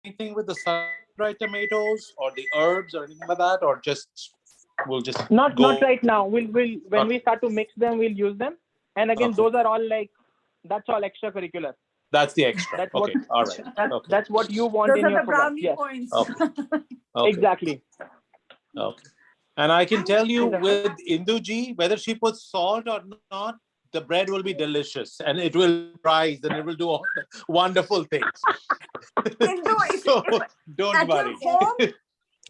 anything with the sun-dried tomatoes or the herbs or anything like that, or we'll just not go? right now. We'll when we start to mix them, we'll use them. And again, those are all that's all extracurricular. That's the extra. That's okay. All right. That's what you want Those in are your the brownie yes. points. Okay. Exactly. Okay. And I can tell you with Induji, whether she puts salt or not, the bread will be delicious and it will rise and it will do all the wonderful things. So don't at worry. Your home,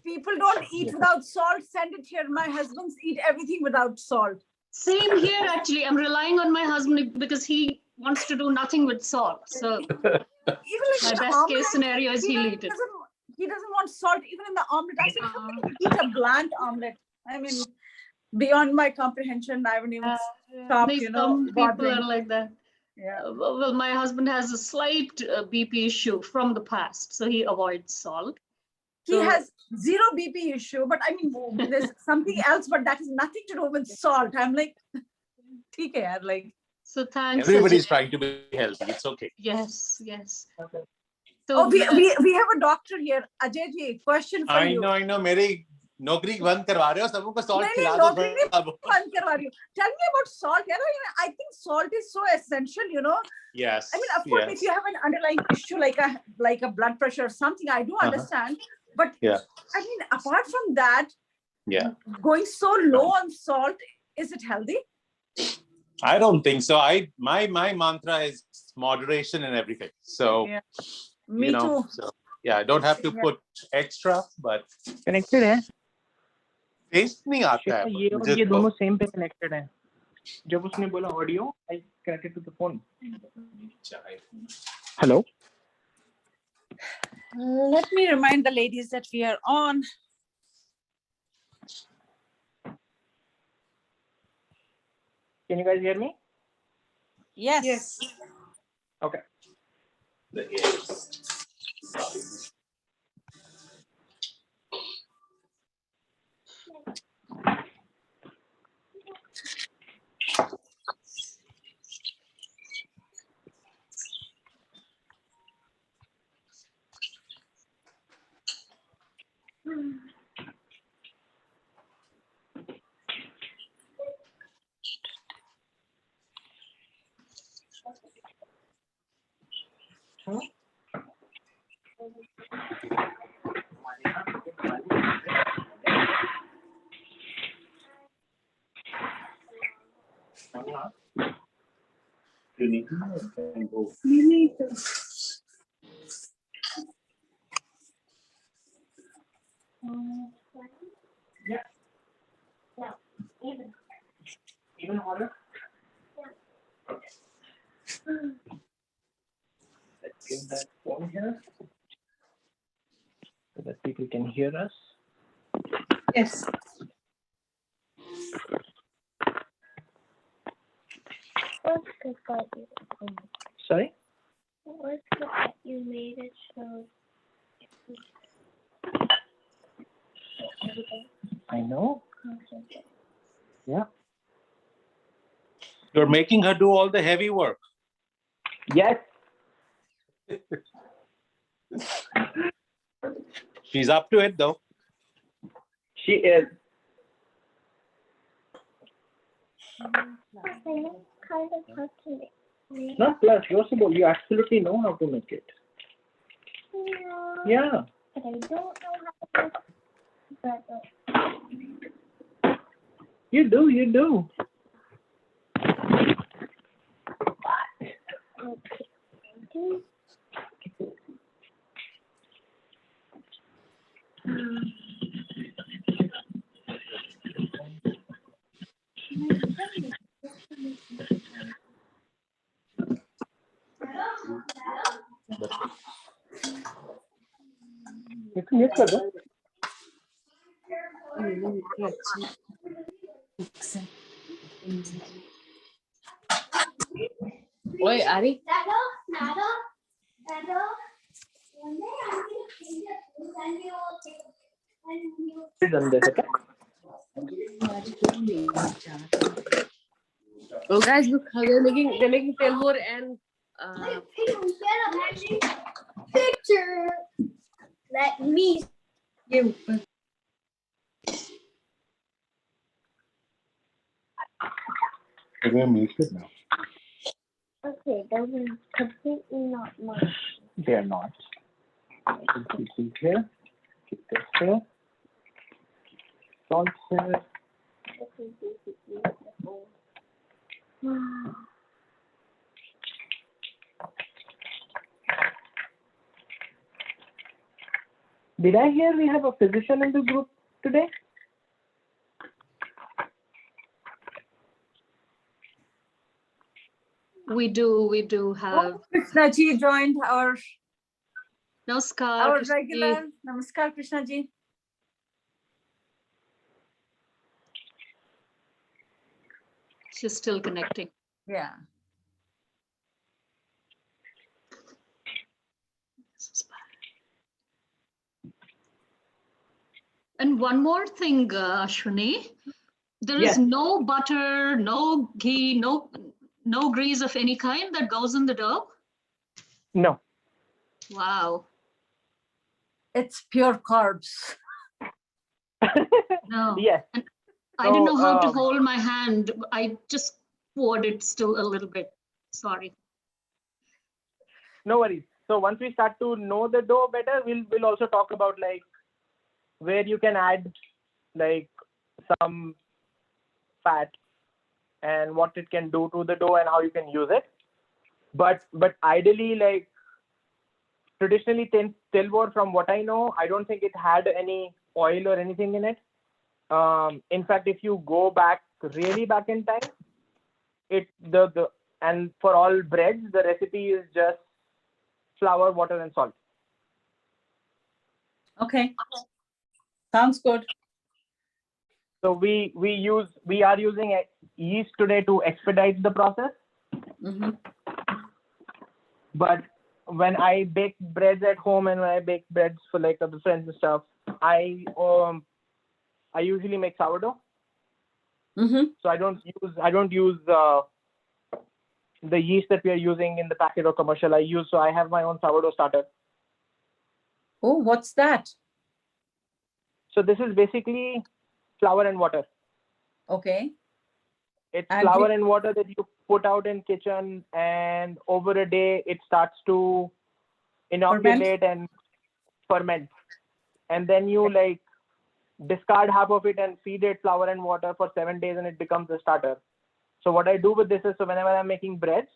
people don't eat without salt. Send it here. My husbands eat everything without salt. Same here, actually. I'm relying on my husband because he wants to do nothing with salt. So my best case scenario is he'll eat it. He doesn't want salt even in the omelet. I said, how can you eat a bland omelet? I mean, beyond my comprehension, I haven't even stopped, Some people are like that. Yeah. Well, my husband has a slight BP issue from the past, so he avoids salt. He has zero BP issue, but I mean, there's something else, but that has nothing to do with salt. I'm like, okay, like. So thanks. Everybody's trying to be healthy. It's okay. Yes, yes. Okay. So we have a doctor here. Ajay ji, question for you. I know. मेरी नौकरी बंद करवा रहे हो सबको salt खिला दो. बंद करवा रही हो. Tell me about salt. I think salt is so essential. Yes. I mean, of course, if you have an underlying issue like a blood pressure or something, I do understand. But I mean, apart from that, going so low on salt, is it healthy? I don't think so. My mantra is moderation in everything. So me too. So, I don't have to put extra, but connected है. Taste नहीं आता है. ये और ये दोनों same पे connected हैं. जब उसने बोला audio, I connected to the phone. Hello. Let me remind the ladies that we are on. Can you guys hear me? Yes. Yes. Okay. Even harder? Let's give that phone here so that people can hear us. Yes. What's the part you Sorry? What's the part you made it so? I know. Yeah. You're making her do all the heavy work. Yes. She's up to it though. She is. Kind of hard to make. Not plus. You absolutely know how to make it. Yeah. But I don't know how to make it. You do. Okay. Mute कर दो. Oi, Ari. Done this, okay? Oh, guys, look how they're making telur and Picture. Let me. You. We're going to mute it now. Okay, those are completely not mine. They're not. Keep these here. Keep this here. Salt here. This is basically the whole. Did I hear we have a physician in the group today? We do have. Krishna ji joined our Namaskar. Krishna ji. regular. Namaskar, Krishna ji. She's still connecting. Yeah. And one more thing, Ashwini, there Yes. is no butter, no ghee, no grease of any kind that goes in the dough. No. Wow. It's pure carbs. No. Yes. And I didn't know how to So, hold my hand. I just poured it still a little bit. Sorry. no worries. So once we start to know the dough better, we'll also talk about like where you can add like some fat and what it can do to the dough and how you can use it. But ideally, like traditionally tilbor, from what I know, I don't think it had any oil or anything in it. In fact, if you go back really back in time, and for all breads, the recipe is just flour, water, and salt. Okay. Sounds good. So we are using yeast today to expedite the process. Mm-hmm. But when I bake breads at home and when I bake breads for like other friends and stuff, I usually make sourdough. Mm-hmm. So I don't use the yeast that we are using in the packet or commercial. I have my own sourdough starter. Oh, what's that? So this is basically flour and water. Okay. It's And flour and water that you put out in kitchen, and over a day it starts to inoculate and ferment. And then you like discard half of it and feed it flour and water for 7 days and it becomes a starter. So what I do with this is, so whenever I'm making breads,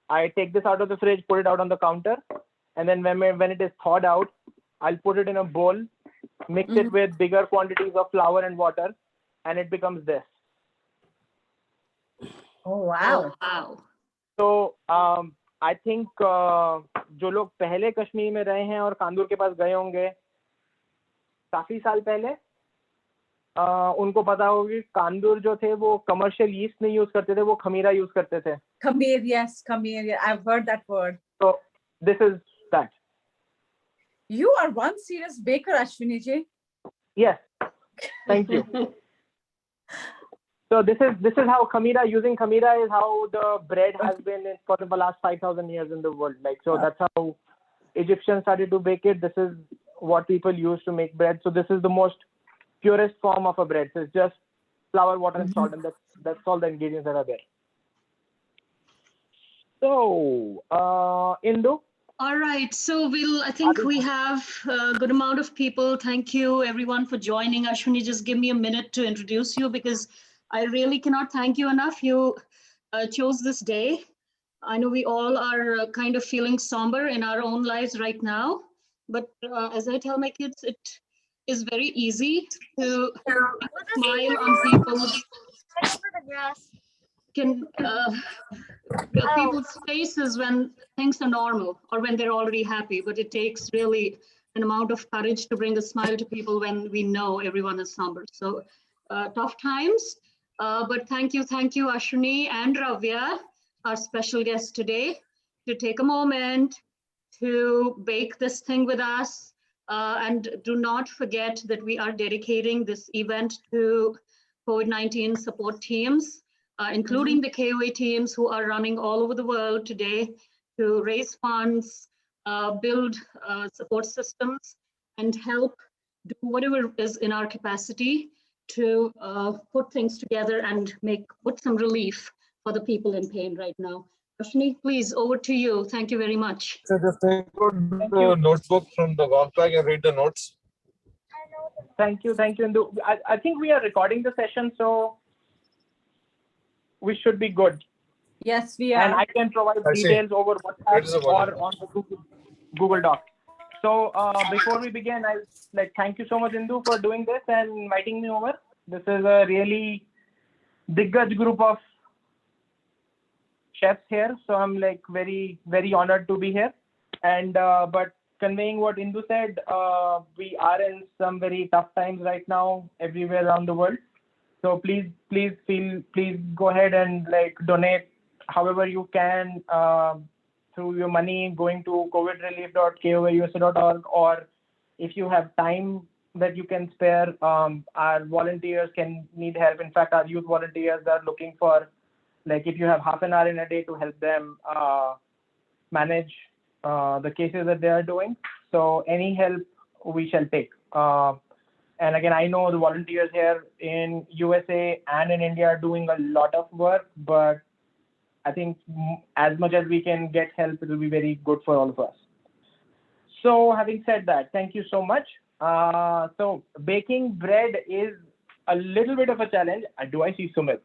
I take this out of the fridge, put it out on the counter, and then when it is thawed out, I'll put it in a bowl, mix it with bigger quantities of flour and water, and it becomes this. Oh, wow. Oh, wow. So I think जो लोग पहले कश्मीर में रहे हैं और कांदूर के पास गए होंगे काफी साल पहले, उनको पता होगा कि कांदूर जो थे वो कमर्शियल यीस्ट नहीं यूज करते थे, वो खमीरा यूज करते थे. Khamir, yes, khamir. Yeah, I've heard that word. So this is that. You are one serious baker, Ashwini ji. Yes, thank you. So this is how using khamira is how the bread has been for the last 5,000 years in the world. Like, so that's how Egyptians started to bake it. This is what people use to make bread. So this is the most purest form of a bread. So it's just flour, water, and salt, and that's all the ingredients that are there. So, Indu. All right, so I think we have a good amount of people. Thank you everyone for joining. Ashwini, just give me a minute to introduce you because I really cannot thank you enough. You chose this day. I know we all are kind of feeling somber in our own lives right now, but as I tell my kids, it is very easy to smile on people's people's faces when things are normal or when they're already happy, but it takes really an amount of courage to bring a smile to people when we know everyone is somber. So tough times, but thank you, Ashwini and Ravya, our special guest today, to take a moment to bake this thing with us. And do not forget that we are dedicating this event to COVID-19 support teams, including the KOA teams who are running all over the world today to raise funds, build support systems, and help do whatever is in our capacity to put things together and put some relief for the people in pain right now. Ashwini, please, over to you. Thank you very much. So just take a notebook from the golf bag and read the notes. Thank you, Indu. I think we are recording the session, so we should be good. Yes, we are. And I can provide details over WhatsApp or on the Google Doc. So before we begin, I thank you so much, Indu, for doing this and inviting me over. This is a really Diggaj group of chefs here, so I'm very, very honored to be here. And but conveying what Indu said, we are in some very tough times right now everywhere around the world. So please go ahead and donate however you can through your money going to covidrelief.kovusa.org, or if you have time that you can spare, our volunteers can need help. In fact, our youth volunteers are looking for if you have half an hour in a day to help them manage the cases that they are doing. So any help we shall take. And again, I know the volunteers here in USA and in India are doing a lot of work, but I think as much as we can get help, it will be very good for all of us. So having said that, thank you so much. So baking bread is a little bit of a challenge. Do I see Sumit?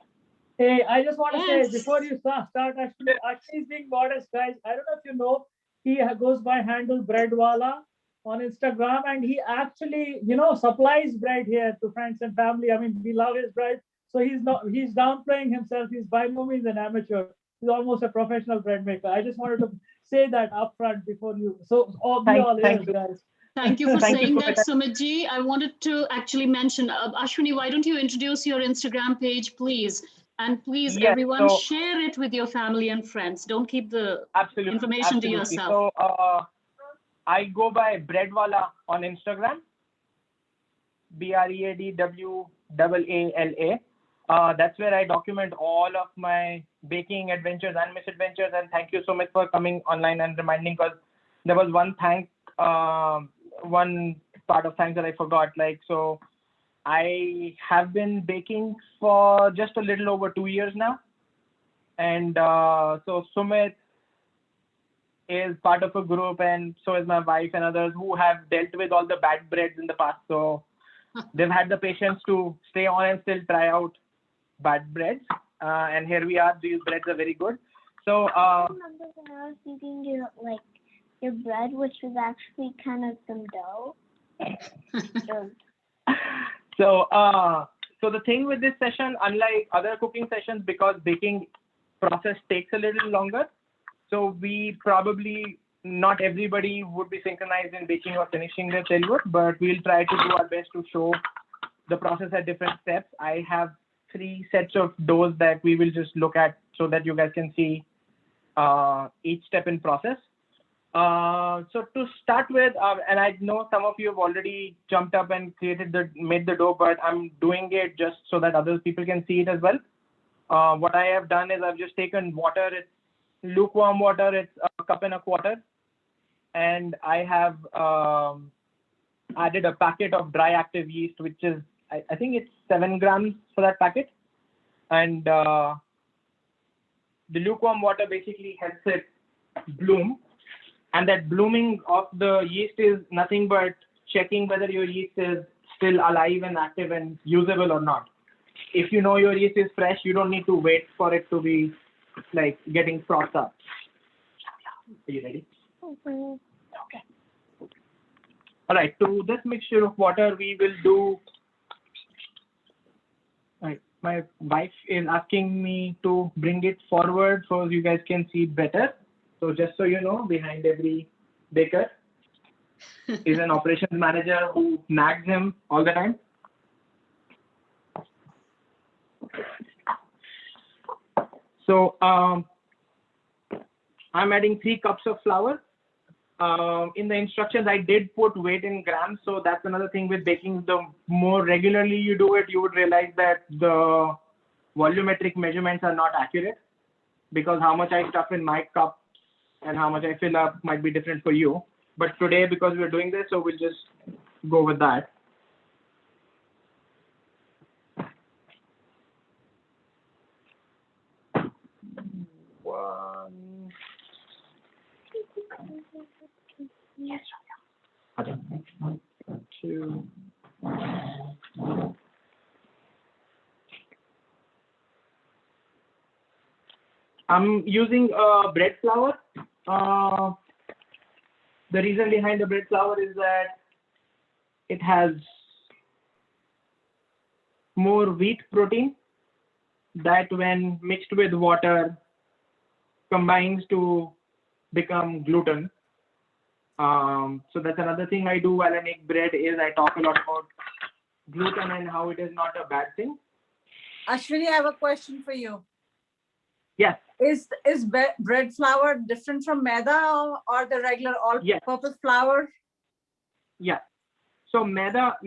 Hey, I just want to say before you start, actually is being modest, guys. I don't know if you know, he goes by handle Breadwala on Instagram, and he actually, supplies bread here to friends and family. I mean, we love his bread. So he's downplaying himself. He's by no means an amateur. He's almost a professional bread maker. I just wanted to say that upfront before you. So all ears, guys. Thank you for saying that, Sumitji. I wanted to actually mention, Ashwini, why don't you introduce your Instagram page, please? And please, everyone, share it with your family and friends. Don't keep the information to yourself. So I go by Breadwala on Instagram, BREADWAALA. That's where I document all of my baking adventures and misadventures. And thank you so much for coming online and reminding, because there was one part of thanks that I forgot. So I have been baking for just a little over 2 years now. And so Sumit is part of a group, and so is my wife and others who have dealt with all the bad breads in the past. So they've had the patience to stay on and still try out bad breads. And here we are. These breads are very good. So I remember when I was eating your bread, which was actually kind of some dough. So the thing with this session, unlike other cooking sessions, because baking process takes a little longer, so we probably not everybody would be synchronized in baking or finishing their tailwood, but we'll try to do our best to show the process at different steps. I have 3 sets of doughs that we will just look at so that you guys can see each step in process. So to start with, and I know some of you have already jumped up and made the dough, but I'm doing it just so that other people can see it as well. What I have done is I've just taken water. It's lukewarm water. It's 1.25 cups. And I have added a packet of dry active yeast, which is, I think it's 7 grams for that packet. And the lukewarm water basically helps it bloom. And that blooming of the yeast is nothing but checking whether your yeast is still alive and active and usable or not. If you know your yeast is fresh, you don't need to wait for it to be getting frothed up. Are you ready? Mm-hmm. Okay. All right. To this mixture of water, we will do. My wife is asking me to bring it forward so you guys can see better. So just so you know, behind every baker is an operations manager who nags him all the time. So I'm adding 3 cups of flour. In the instructions, I did put weight in grams. So that's another thing with baking. The more regularly you do it, you would realize that the volumetric measurements are not accurate, because how much I stuff in my cup and how much I fill up might be different for you. But today, because we're doing this, so we'll just go with that. One. Yes. Two. I'm using bread flour. The reason behind the bread flour is that it has more wheat protein that when mixed with water combines to become gluten. So that's another thing I do while I make bread is I talk a lot about gluten and how it is not a bad thing. Ashwini, I have a question for you. Yes. Is bread flour different from maida or the regular all-purpose flour? Yeah. So maida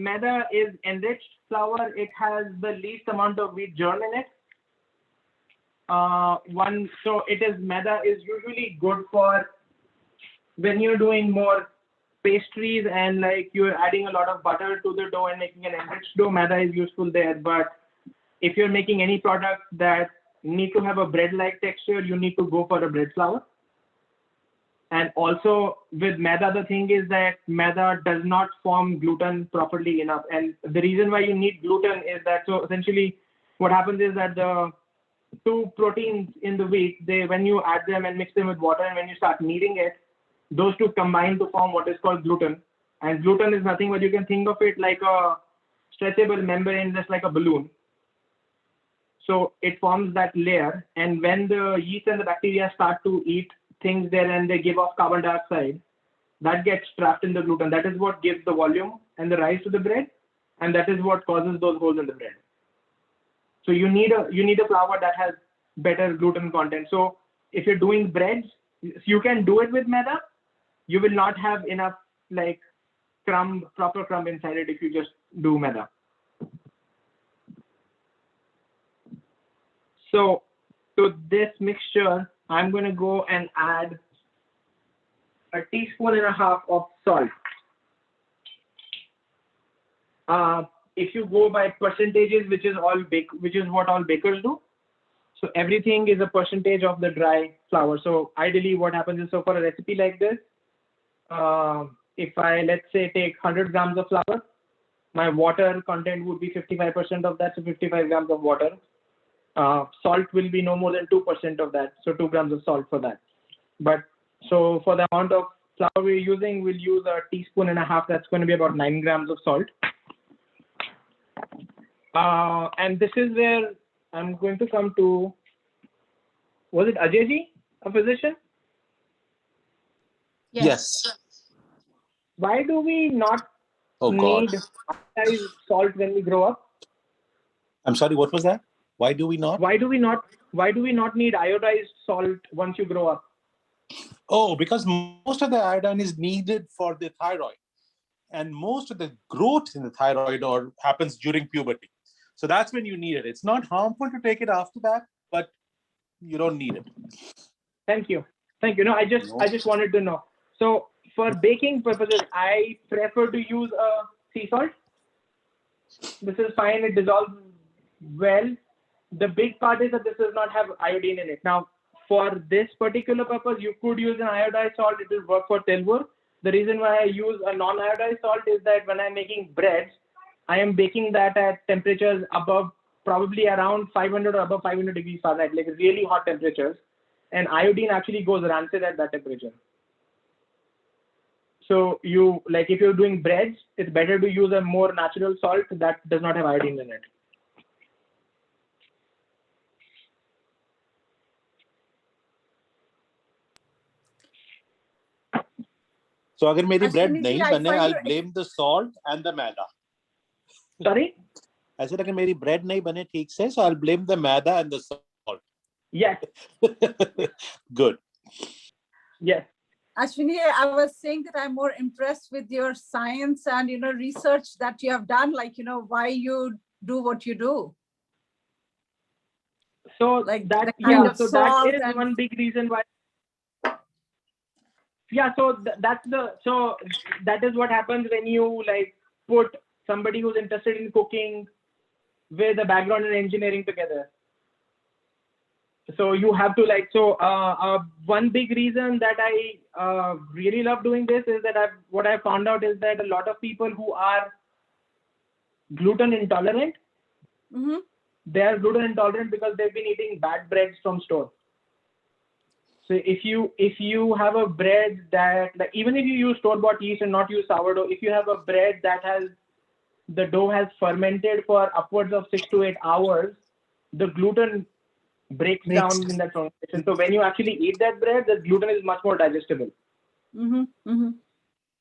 is enriched flour. It has the least amount of wheat germ in it. Maida is usually good for when you're doing more pastries and like you're adding a lot of butter to the dough and making an enriched dough. Maida is useful there. But if you're making any product that need to have a bread-like texture, you need to go for a bread flour. And also with maida, the thing is that maida does not form gluten properly enough. And the reason why you need gluten is that, so essentially what happens is that the two proteins in the wheat, when you add them and mix them with water and when you start kneading it, those two combine to form what is called gluten. And gluten is nothing but you can think of it like a stretchable membrane, just like a balloon. So it forms that layer, and when the yeast and the bacteria start to eat things there and they give off carbon dioxide, that gets trapped in the gluten. That is what gives the volume and the rise to the bread, and that is what causes those holes in the bread. So you need a flour that has better gluten content. So if you're doing breads, you can do it with maida. You will not have enough like proper crumb inside it if you just do maida. So to this mixture, I'm going to go and add 1.5 teaspoons of salt. If you go by percentages, which is what all bakers do. So everything is a percentage of the dry flour. So ideally what happens is, so for a recipe like this, if I, let's say, take 100 grams of flour, my water content would be 55% of that, so 55 grams of water. Salt will be no more than 2% of that, so 2 grams of salt for that. But so for the amount of flour we're using, we'll use 1.5 teaspoons. That's going to be about 9 grams of salt. And this is where I'm going to come to, was it Ajayji, a physician? Yes. Why do we not need iodized salt when we grow up? I'm sorry, what was that? Why do we not? Why do we not need iodized salt once you grow up? Oh, because most of the iodine is needed for the thyroid, and most of the growth in the thyroid happens during puberty. So that's when you need it. It's not harmful to take it after that, but you don't need it. Thank you. No, I just wanted to know. So for baking purposes, I prefer to use sea salt. This is fine. It dissolves well. The big part is that this does not have iodine in it. Now, for this particular purpose, you could use an iodized salt. It will work for tilbur. The reason why I use a non-iodized salt is that when I'm making breads, I am baking that at temperatures above, probably around 500 or above 500 degrees Fahrenheit, like really hot temperatures. And iodine actually goes rancid at that temperature. So if you're doing breads, it's better to use a more natural salt that does not have iodine in it. So अगर मेरी bread नहीं बने, I'll blame the salt and the maida. Sorry? I said अगर मेरी bread नहीं बने ठीक से, so I'll blame the maida and the salt. Yes. Good. Yes. Ashwini, I was saying that I'm more impressed with your science and research that you have done, why you do what you do. So that is one big reason why. Yeah, so that is what happens when you like put somebody who's interested in cooking with a background in engineering together. So you have to like, one big reason that I really love doing this is that what I found out is that a lot of people who are gluten intolerant, they are gluten intolerant because they've been eating bad breads from store. So if you have a bread that, like, even if you use store-bought yeast and not use sourdough, if you have a bread that the dough has fermented for upwards of 6 to 8 hours, the gluten breaks down in that fermentation. So when you actually eat that bread, the gluten is much more digestible.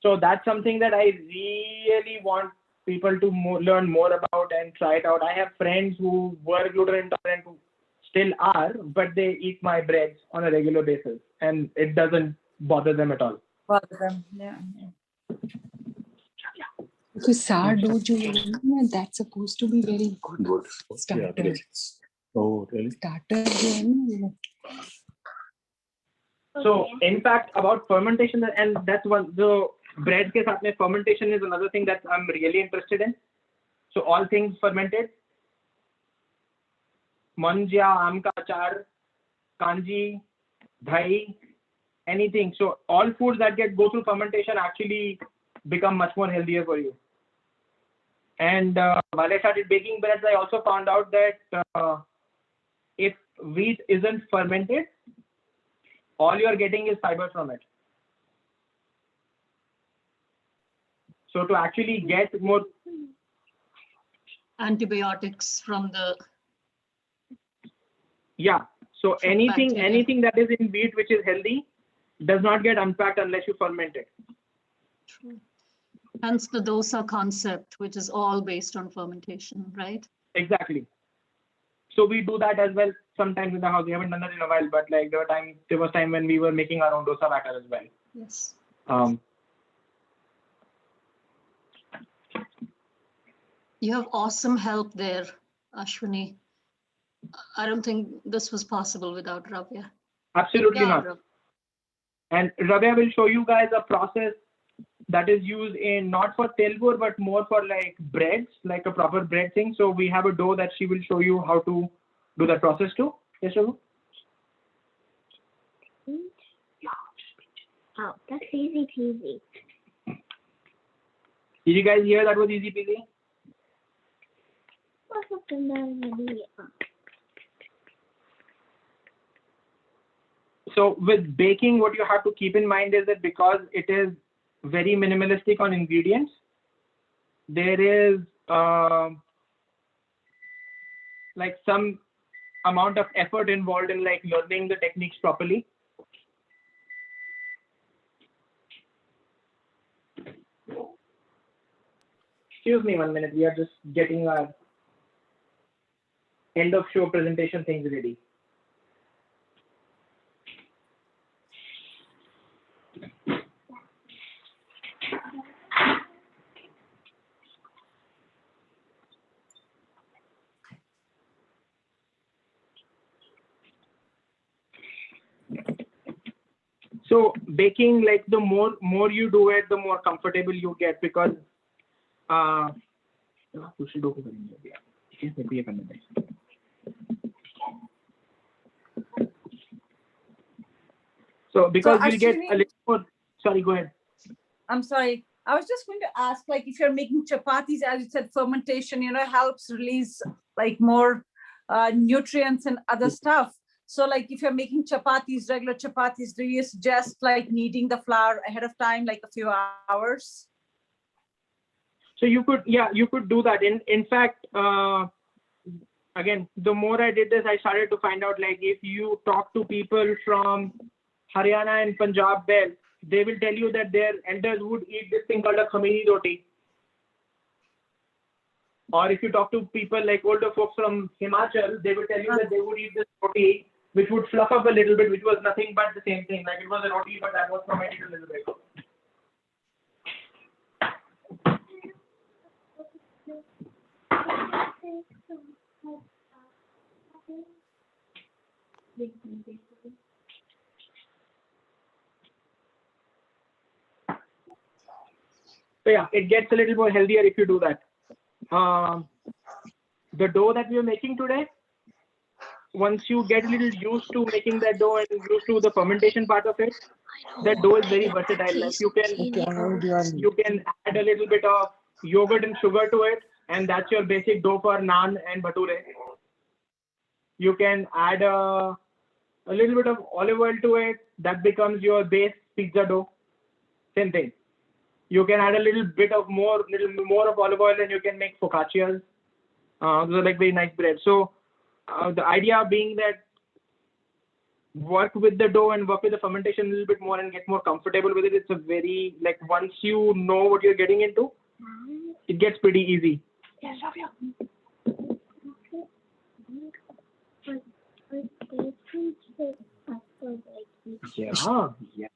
So that's something that I really want people to learn more about and try it out. I have friends who were gluten intolerant who still are, but they eat my breads on a regular basis and it doesn't bother them at all. Bother them, yeah. So sourdough, that's supposed to be very good. Starter. Yeah, oh, really? Starter. So in fact, about fermentation, and that's one, the bread ke saath mein fermentation is another thing that I'm really interested in. So all things fermented, manjya, aam ka achar, kanji, dahi, anything. So all foods that go through fermentation actually become much more healthier for you. And while I started baking breads, I also found out that if wheat isn't fermented, all you are getting is fiber from it. So to actually get more antibiotics from the so anything bacteria. that is in wheat which is healthy does not get unpacked unless you ferment it. True. Hence the dosa concept, which is all based on fermentation, right? Exactly. So we do that as well sometimes in the house. We haven't done that in a while, but like there was time when we were making our own dosa batter as well. Yes. You have awesome help there, Ashwini. I don't think this was possible without Ravya. Absolutely not. And Ravya will show you guys a process that is used in not for telgur but more for like breads, like a proper bread thing. So we have a dough that she will show you how to do that process too. Yes, Ravu? Oh, that's easy peasy. Did you guys hear that was easy peasy? So with baking, what you have to keep in mind is that because it is very minimalistic on ingredients, there is like some amount of effort involved in like learning the techniques properly. Excuse me 1 minute, we are just getting our end of show presentation things ready. So baking, like the more you do it, the more comfortable you get because so because So you get Ashwini, a little more, sorry, go ahead. I'm sorry. I was just going to ask, like, if you're making chapatis, as you said, fermentation, helps release like more nutrients and other stuff. So like if you're making chapatis, regular chapatis, do you suggest like kneading the flour ahead of time, like a few hours? So you could do that. In fact, again, the more I did this, I started to find out like if you talk to people from Haryana and Punjab belt, they will tell you that their elders would eat this thing called a khamini roti. Or if you talk to people like older folks from Himachal, they will tell you that they would eat this roti, which would fluff up a little bit, which was nothing but the same thing. Like it was a roti, but that was fermented a little bit. So yeah, it gets a little more healthier if you do that. The dough that we are making today, once you get a little used to making that dough and used to the fermentation part of it, that dough is very versatile. Like you can add a little bit of yogurt and sugar to it, and that's your basic dough for naan and bhature. You can add a little bit of olive oil to it, that becomes your base pizza dough. Same thing. You can add a little more of olive oil and you can make focaccias. Those are like very nice bread. So the idea being that work with the dough and work with the fermentation a little bit more and get more comfortable with it. It's a very, like, once you know what you're getting into, it gets pretty easy. Yes, Yeah.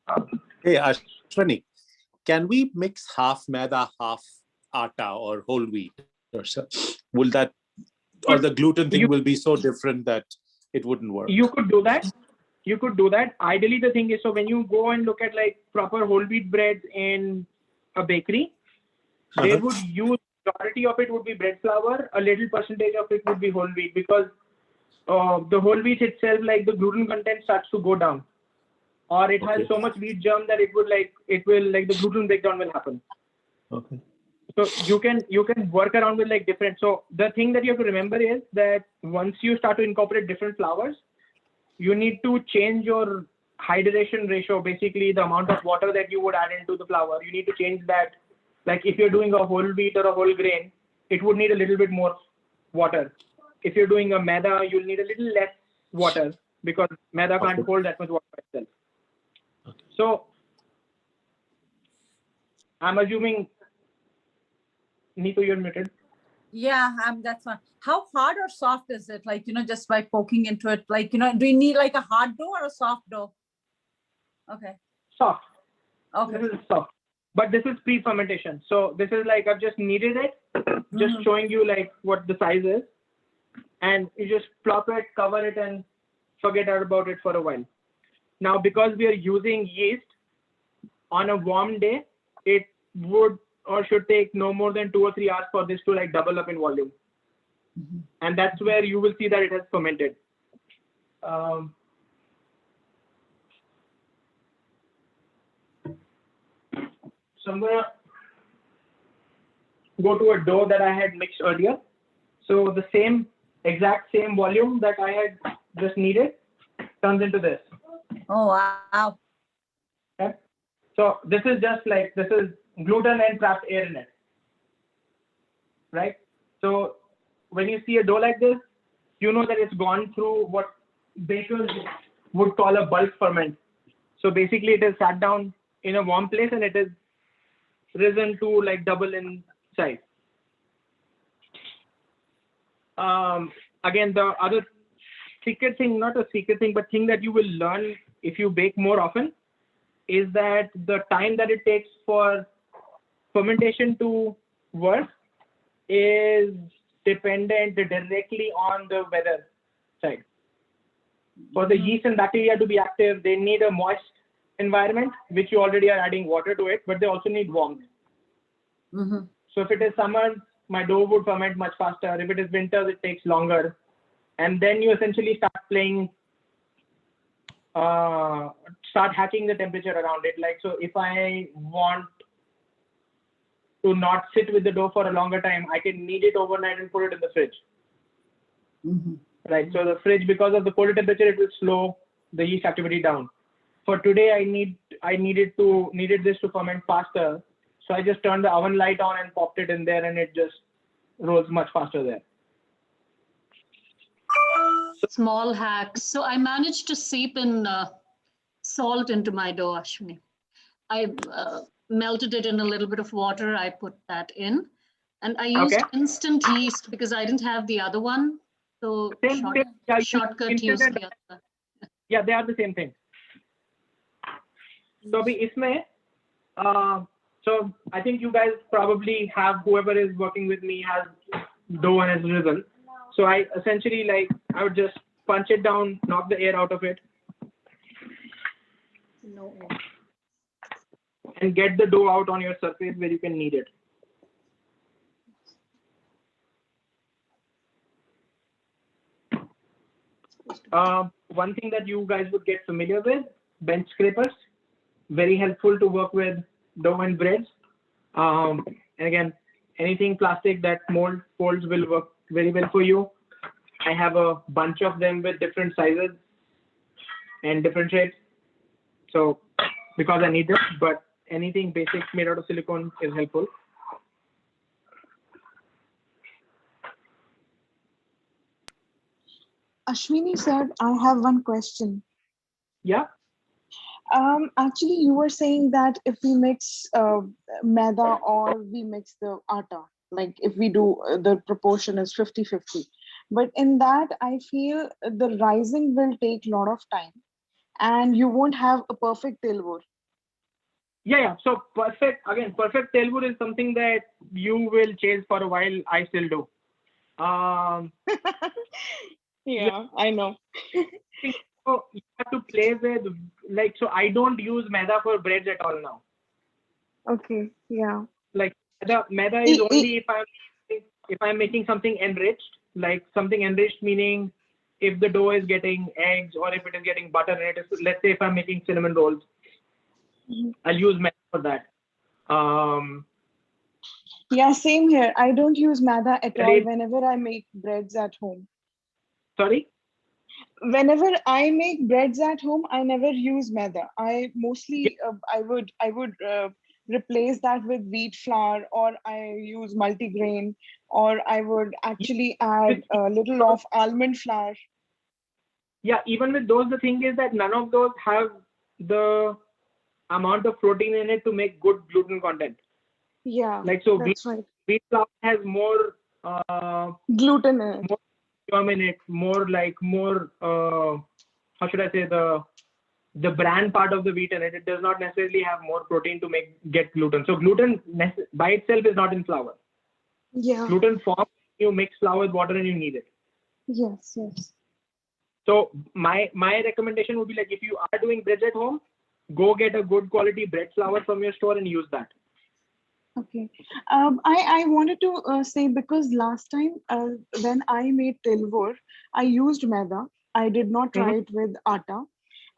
Hey, Ashwani, can we mix half maida, half atta or whole wheat? Or so? Will that, or the gluten thing will be so different that it wouldn't work? You could do that. You could do that. Ideally, the thing is, so when you go and look at like proper whole wheat breads in a bakery, they would use, majority of it would be bread flour, a little percentage of it would be whole wheat, because the whole wheat itself, like the gluten content starts to go down, or it has so much wheat germ that it will the gluten breakdown will happen. Okay. So you can work around with like different. So the thing that you have to remember is that once you start to incorporate different flours, you need to change your hydration ratio, basically the amount of water that you would add into the flour. You need to change that. Like if you're doing a whole wheat or a whole grain, it would need a little bit more water. If you're doing a maida, you'll need a little less water because maida can't hold that much water by itself. Okay. So I'm assuming, Neetu, you're muted. Yeah, that's fine. How hard or soft is it? Like, just by poking into it, like, do you need like a hard dough or a soft dough? Okay. Soft. Okay. This is soft. But this is pre-fermentation. So this is like, I've just kneaded it, just showing you like what the size is. And you just plop it, cover it, and forget about it for a while. Now, because we are using yeast on a warm day, it would or should take no more than 2 or 3 hours for this to like double up in volume. And that's where you will see that it has fermented. So I'm gonna go to a dough that I had mixed earlier. So the exact same volume that I had just kneaded turns into this. Oh, wow. Okay. So this is gluten and trapped air in it, right? So when you see a dough like this, you know that it's gone through what bakers would call a bulk ferment. So basically it is sat down in a warm place and it is risen to like double in size. Again, the other secret thing, not a secret thing, but thing that you will learn if you bake more often is that the time that it takes for fermentation to work is dependent directly on the weather side. For the yeast and bacteria to be active, they need a moist environment, which you already are adding water to it, but they also need warmth. So if it is summer, my dough would ferment much faster. If it is winter, it takes longer. And then you essentially start hacking the temperature around it. Like, so if I want to not sit with the dough for a longer time, I can knead it overnight and put it in the fridge. Right. So the fridge, because of the colder temperature, it will slow the yeast activity down. For today, I needed this to ferment faster. So I just turned the oven light on and popped it in there, and it just rolls much faster there. Small hacks. So I managed to seep in salt into my dough, Ashwini. I melted it in a little bit of water. I put that in. And I used instant yeast because I didn't have the other one. So shortcut used the other. Yeah, they are the same thing. So so I think you guys probably have, whoever is working with me has dough and has risen. So I essentially I would just punch it down, knock the air out of it. No. and get the dough out on your surface where you can knead it. One thing that you guys would get familiar with, bench scrapers, very helpful to work with dough and breads. And again, anything plastic that folds will work very well for you. I have a bunch of them with different sizes and different shapes. So because I need them, but anything basic made out of silicone is helpful. Ashwini sir, I have one question. Yeah. Actually, you were saying that if we mix maida or we mix the atta, like if we do the proportion is 50-50. But in that, I feel the rising will take a lot of time and you won't have a perfect tilbur. Yeah. So perfect tilbur is something that you will chase for a while. I still do. Yeah, I know. So you have to play with, like, so I don't use maida for breads at all now. Okay, yeah. Like maida is only if I'm making something enriched, like something enriched meaning if the dough is getting eggs or if it is getting butter in it. Let's say if I'm making cinnamon rolls, I'll use maida for that. Yeah, same here. I don't use maida at all whenever I make breads at home. Sorry? Whenever I make breads at home, I never use maida. I mostly I would replace that with wheat flour, or I use multigrain, or I would actually add a little of almond flour. Yeah, even with those, the thing is that none of those have the amount of protein in it to make good gluten content. Yeah, like so that's right. Wheat flour has more gluten in it. More germ in it, more how should I say, the bran part of the wheat in it. It does not necessarily have more protein to get gluten. So gluten by itself is not in flour. Yeah. Gluten forms you mix flour with water and you knead it. Yes, yes. So my recommendation would be, like, if you are doing breads at home, go get a good quality bread flour from your store and use that. Okay. I wanted to say, because last time when I made tilbur, I used maida. I did not try it with atta.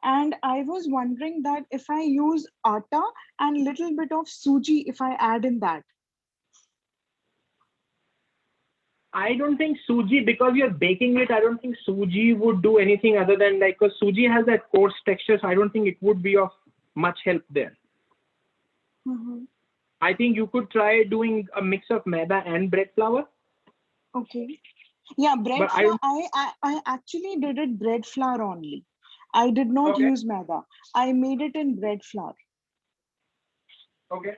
And I was wondering that if I use atta and little bit of suji, if I add in that. I don't think suji, because you're baking it, I don't think suji would do anything other than, like, because suji has that coarse texture, so I don't think it would be of much help there. I think you could try doing a mix of maida and bread flour. Okay. Yeah, bread flour. I actually did it bread flour only. I did not use maida. I made it in bread flour. Okay.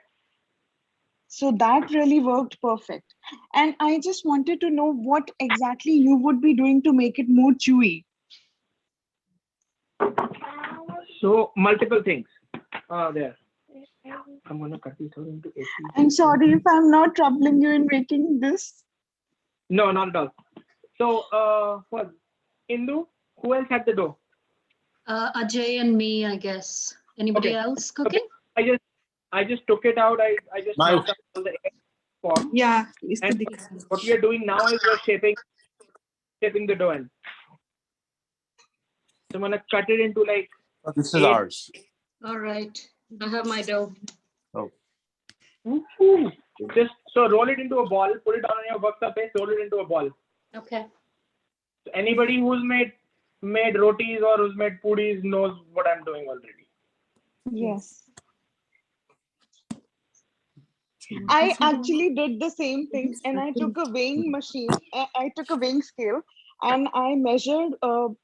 So that really worked perfect. And I just wanted to know what exactly you would be doing to make it more chewy. So multiple things there. I'm going to cut this out into 8 pieces. I'm sorry if I'm not troubling you in making this. No, not at all. So for Indu, who else had the dough? Ajay and me, I guess. Anybody else cooking? Okay. I just took it out. I just knocked out all the egg form. Yeah. And what we are doing now is we're shaping the dough in. So I'm gonna cut it into, like, this is ours. All right. I have my dough. Oh. Just so roll it into a ball, put it on your work surface, roll it into a ball. Okay. So anybody who's made rotis or who's made pudis knows what I'm doing already. Yes. I actually did the same thing, and I took a weighing machine. I took a weighing scale, and I measured all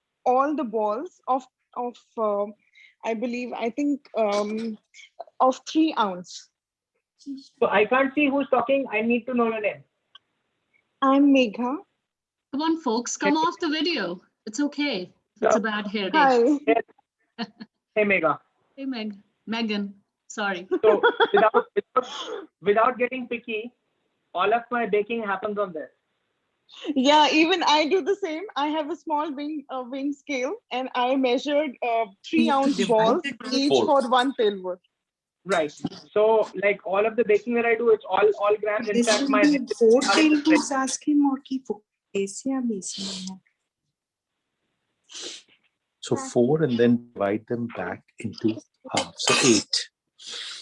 the balls of I think of 3 ounces. So I can't see who's talking. I need to know your name. I'm Megha. Come on, folks, come off the video. It's okay. It's a bad hair day. Hi. Hey, Megha. Hey, Megan. Sorry. So without getting picky, all of my baking happens on this. Yeah, even I do the same. I have a small weighing scale, and I measured 3 ounce balls each for 1 tilbur. Right. So like all of the baking that I do, it's all grams. In This fact, will my be 4 recipes are till in to red. Saskin or ki Fugasia basically. So 4 and then divide them back into half. So 8.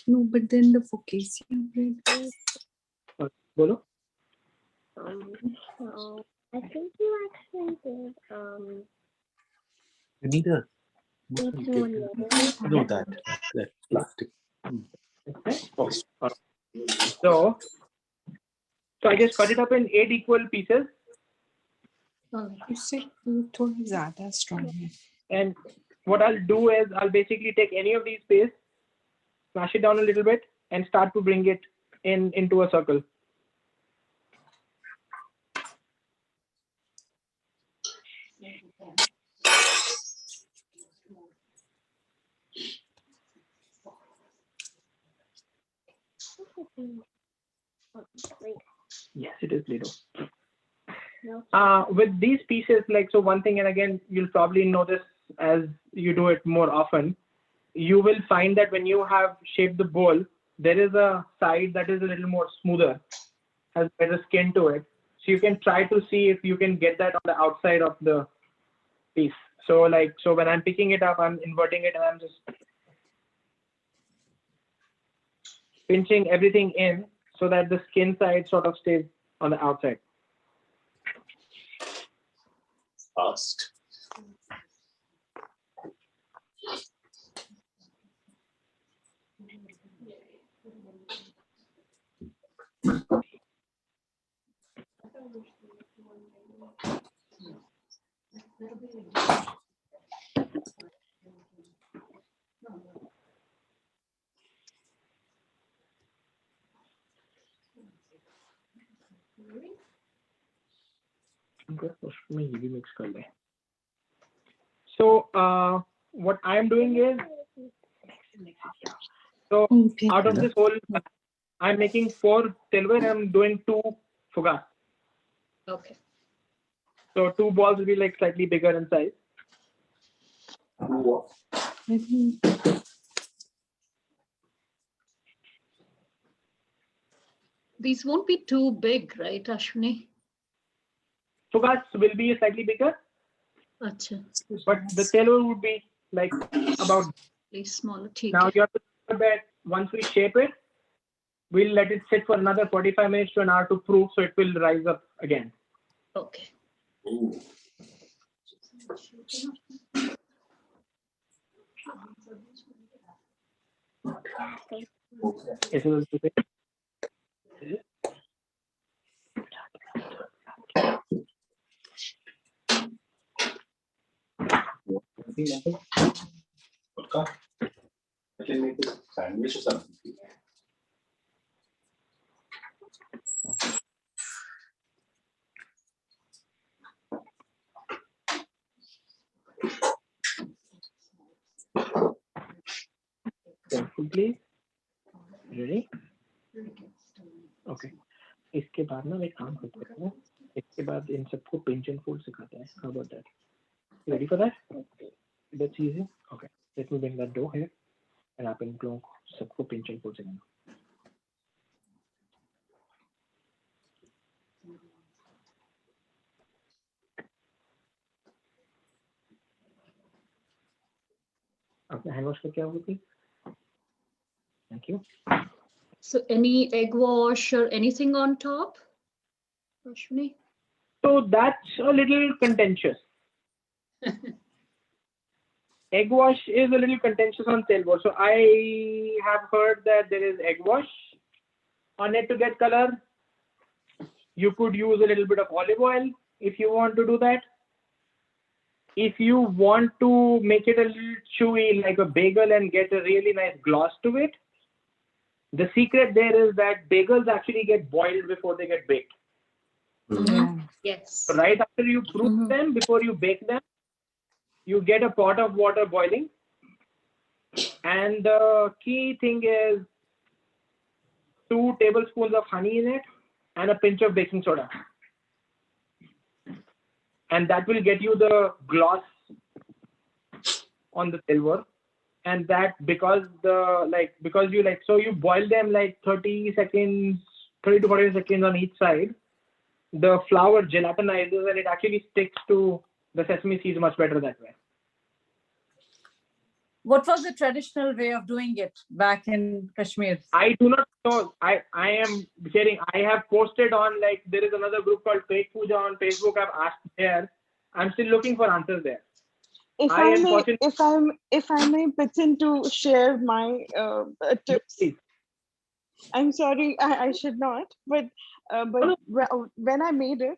No, but then the Fugasia bread. Bolo? So I think you actually did You need a each one letter. no that plastic. Okay. So I just cut it up in 8 equal pieces. उससे थोड़ा ज़्यादा strong है. And what I'll do is I'll basically take any of these pastes, smash it down a little bit, and start to bring it into a circle. Yes, it is Play-Doh. With these pieces, like, so one thing, and again, you'll probably notice as you do it more often, you will find that when you have shaped the bowl, there is a side that is a little more smoother, has better skin to it. So you can try to see if you can get that on the outside of the piece. So like, so when I'm picking it up, I'm inverting it and I'm just pinching everything in so that the skin side sort of stays on the outside. Fast. So what I'm doing is, so out of this whole, I'm making 4 silver and I'm doing 2 Fugas. Okay. So 2 balls will be like slightly bigger in size. These won't be too big, right, Ashwini? Fugas will be slightly bigger, Achha. but the silver would be like about. Smaller. Now you have to remember that once we shape it, we'll let it sit for another 45 minutes to an hour to proof, so it will rise up again. Okay. I can make a sandwich or something. Please. Ready? Okay. इसके बाद ना एक काम करते हैं, इसके बाद इन सबको pinch and fold सिखाते हैं. How about that? Ready for that? That's easy. Okay. Let me bring that dough here, and आप इन लोगों को सबको pinch and fold सिखाना. आपने hand wash करके आओगे please? Thank you. So any egg wash or anything on top, Ashwini? So that's a little contentious. Egg wash is a little contentious on silver. So I have heard that there is egg wash on it to get color. You could use a little bit of olive oil if you want to do that. If you want to make it a little chewy like a bagel and get a really nice gloss to it, the secret there is that bagels actually get boiled before they get baked. Yes. So right after you proof them, before you bake them, you get a pot of water boiling. And the key thing is 2 tablespoons of honey in it and a pinch of baking soda. And that will get you the gloss on the silver. and that because you boil them like 30 seconds, 30 to 40 seconds on each side, the flour gelatinizes and it actually sticks to the sesame seeds much better that way. What was the traditional way of doing it back in Kashmir? I do not know. I am sharing. I have posted on, like, there is another group called Fake Puja on Facebook. I've asked there. I'm still looking for answers there. If I may pitch in to share my tips. Please. I'm sorry, I should not, but when I made the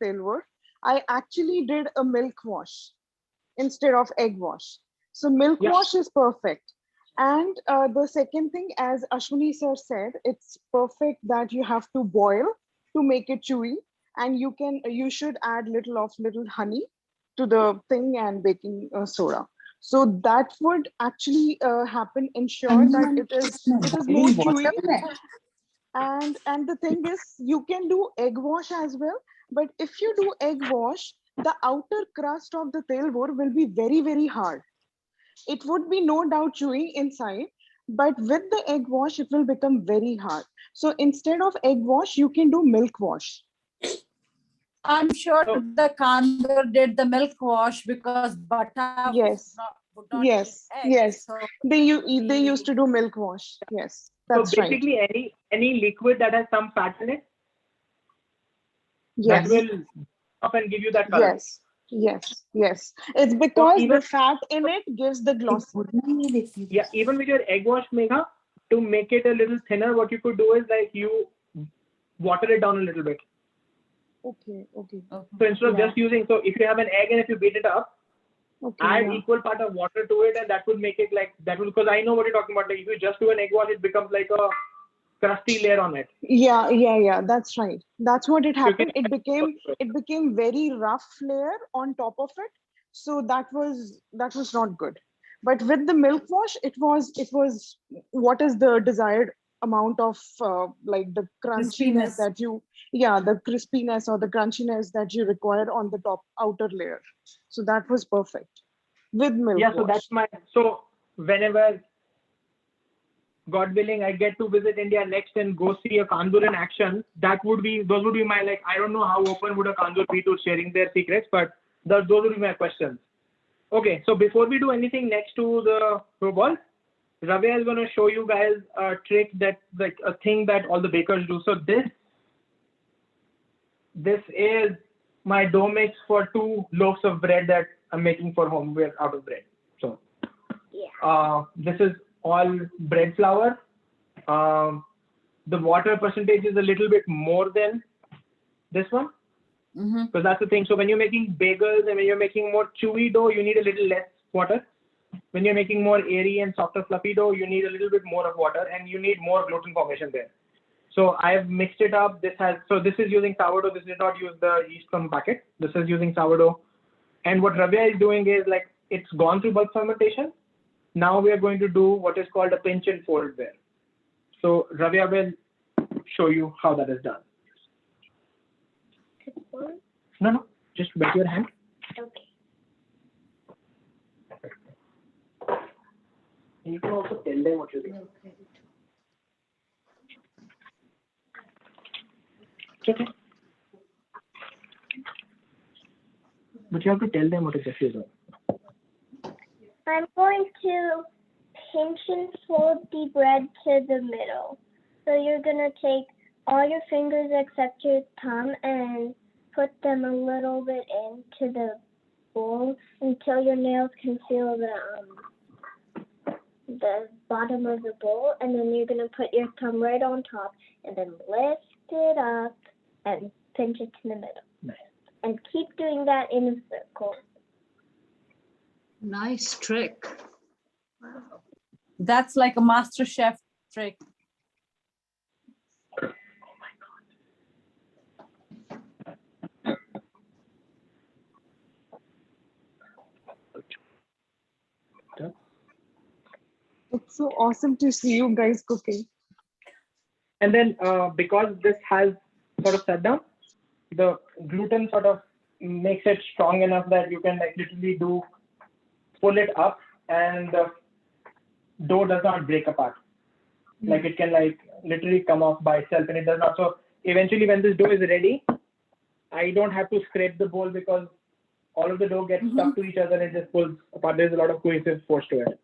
telur, I actually did a milk wash instead of egg wash. So milk wash is perfect. And the second thing, as Ashwini sir said, it's perfect that you have to boil to make it chewy, and you should add little honey to the thing and baking soda. So that would actually ensure that it is more chewy. And the thing is, you can do egg wash as well. But if you do egg wash, the outer crust of the telur will be very, very hard. It would be no doubt chewy inside, but with the egg wash, it will become very hard. So instead of egg wash, you can do milk wash. I'm sure the Kandur did the milk wash because butter would not Yes. So they used to do milk wash. Yes, that's so basically right. any liquid that has some fat in it, Yes. that will up and give you that color. Yes. It's because the fat in it gives the gloss. Yeah, even with your egg wash, Megha, to make it a little thinner, what you could do is like you water it down a little bit. Okay. So instead of just using, so if you have an egg and if you beat it up, add equal part of water to it, and that would make it like that will, because I know what you're talking about. Like if you just do an egg wash, it becomes like a crusty layer on it. Yeah. That's right. That's what it happened. It became very rough layer on top of it. So that was not good. But with the milk wash, it was what is the desired amount of like the crunchiness that the crispiness or the crunchiness that you require on the top outer layer. So that was perfect with milk wash. So that's so whenever, God willing, I get to visit India next and go see a Kandur in action, those would be my, like, I don't know how open would a Kandur be to sharing their secrets, but those would be my questions. Okay, so before we do anything next to the dough ball, Ravya is going to show you guys a trick, that like a thing that all the bakers do. So this is my dough mix for 2 loaves of bread that I'm making for home. We're out of bread. So this is all bread flour. The water percentage is a little bit more than this one, because that's the thing. So when you're making bagels and when you're making more chewy dough, you need a little less water. When you're making more airy and softer fluffy dough, you need a little bit more of water, and you need more gluten formation there. So I've mixed it up. This is using sourdough. This did not use the yeast from packet. This is using sourdough. And what Ravya is doing is, like, it's gone through bulk fermentation. Now we are going to do what is called a pinch and fold there. So Ravya will show you how that is done. No, just wet your hand. Okay. You can also tell them what you're doing. Okay. But you have to tell them what exactly you're doing. I'm going to pinch and fold the bread to the middle. So you're going to take all your fingers except your thumb and put them a little bit into the bowl until your nails can feel the bottom of the bowl, and then you're going to put your thumb right on top and then lift it up and pinch it to the middle. Nice. And keep doing that in a circle. Nice trick. Wow. That's like a master chef trick. It's so awesome to see you guys cooking. And then because this has sort of set down, the gluten sort of makes it strong enough that you can, like, literally pull it up and dough does not break apart. Like it can like literally come off by itself, and it does not. So eventually when this dough is ready, I don't have to scrape the bowl because all of the dough gets stuck to each other and it just pulls apart. There's a lot of cohesive force to it.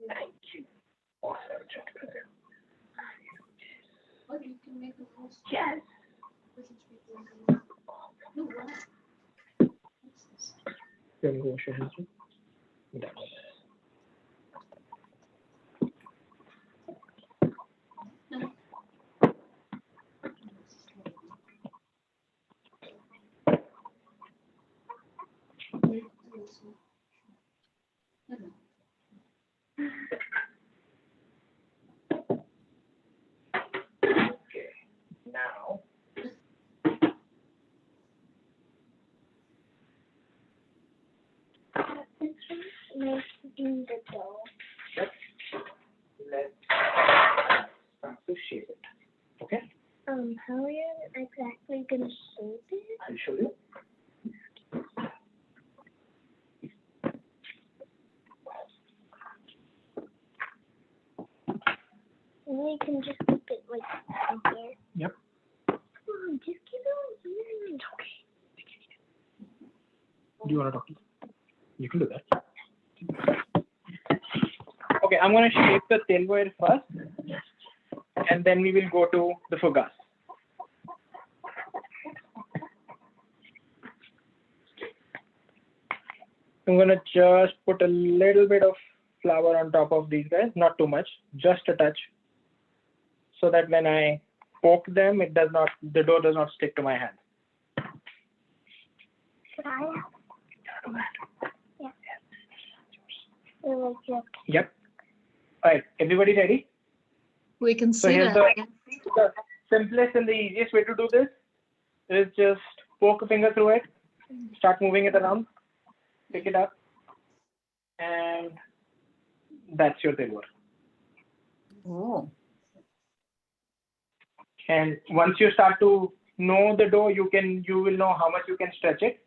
Thank you. Yes. Can you wash your hands? Okay, now Let's do the dough. let's start to shape it. Okay, How are you exactly gonna shape it? I'll show you. And then you can just keep it like in here. Yep. Just keep it on here. Do you want to talk to me? You can do that. Okay, I'm going to shape the tailwheel first, and then we will go to the fugas. I'm going to just put a little bit of flour on top of these guys, not too much, just a touch, so that when I poke them, the dough does not stick to my hand. Yeah. Yep. All right, everybody ready? We can So see here's that. the simplest and the easiest way to do this is just poke a finger through it, start moving it around, pick it up, and that's your tailwheel. Oh. And once you start to know the dough, you will know how much you can stretch it,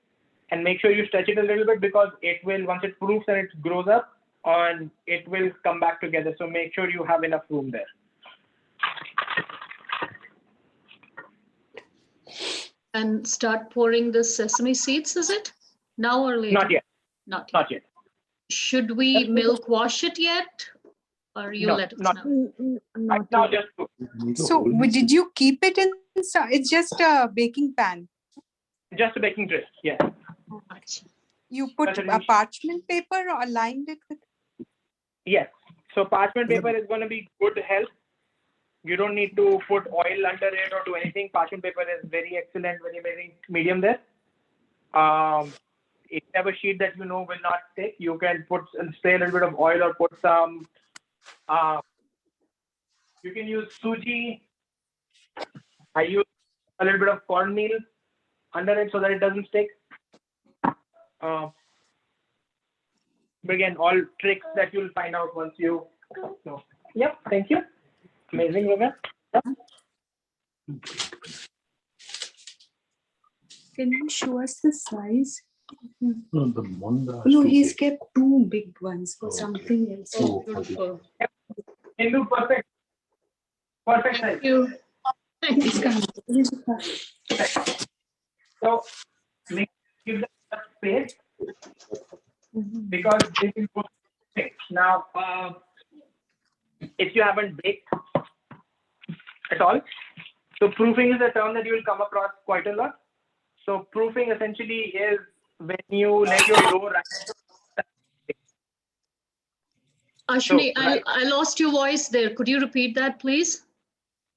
and make sure you stretch it a little bit because it will, once it proofs and it grows up, and it will come back together. So make sure you have enough room there. And start pouring the sesame seeds, is it? Now or later? Not yet. Not yet. Not yet. Should we milk wash it yet? Or you No, let us not know? Right now, just So did you keep it in? It's just a baking pan. a baking tray. Yes. You put That's a parchment paper or lined it with. Yes. So parchment paper is going to be good help. You don't need to put oil under it or do anything. Parchment paper is very excellent, very medium there. If you have a sheet that you know will not stick, you can put and spray a little bit of oil or put some. You can use suji. I use a little bit of cornmeal under it so that it doesn't stick. But again, all tricks that you'll find out once you know. Yep, thank you. Amazing, Roman. Can you show us the size? No, he's kept two big ones for something else. Oh, beautiful. Hindu, perfect. Perfect size. Thank you. It's coming. So give them space because they will go thick. Now, if you haven't baked at all, so proofing is a term that you will come across quite a lot. So proofing essentially is when you let your dough rise. Ashwini, I lost your voice there. Could you repeat that, please?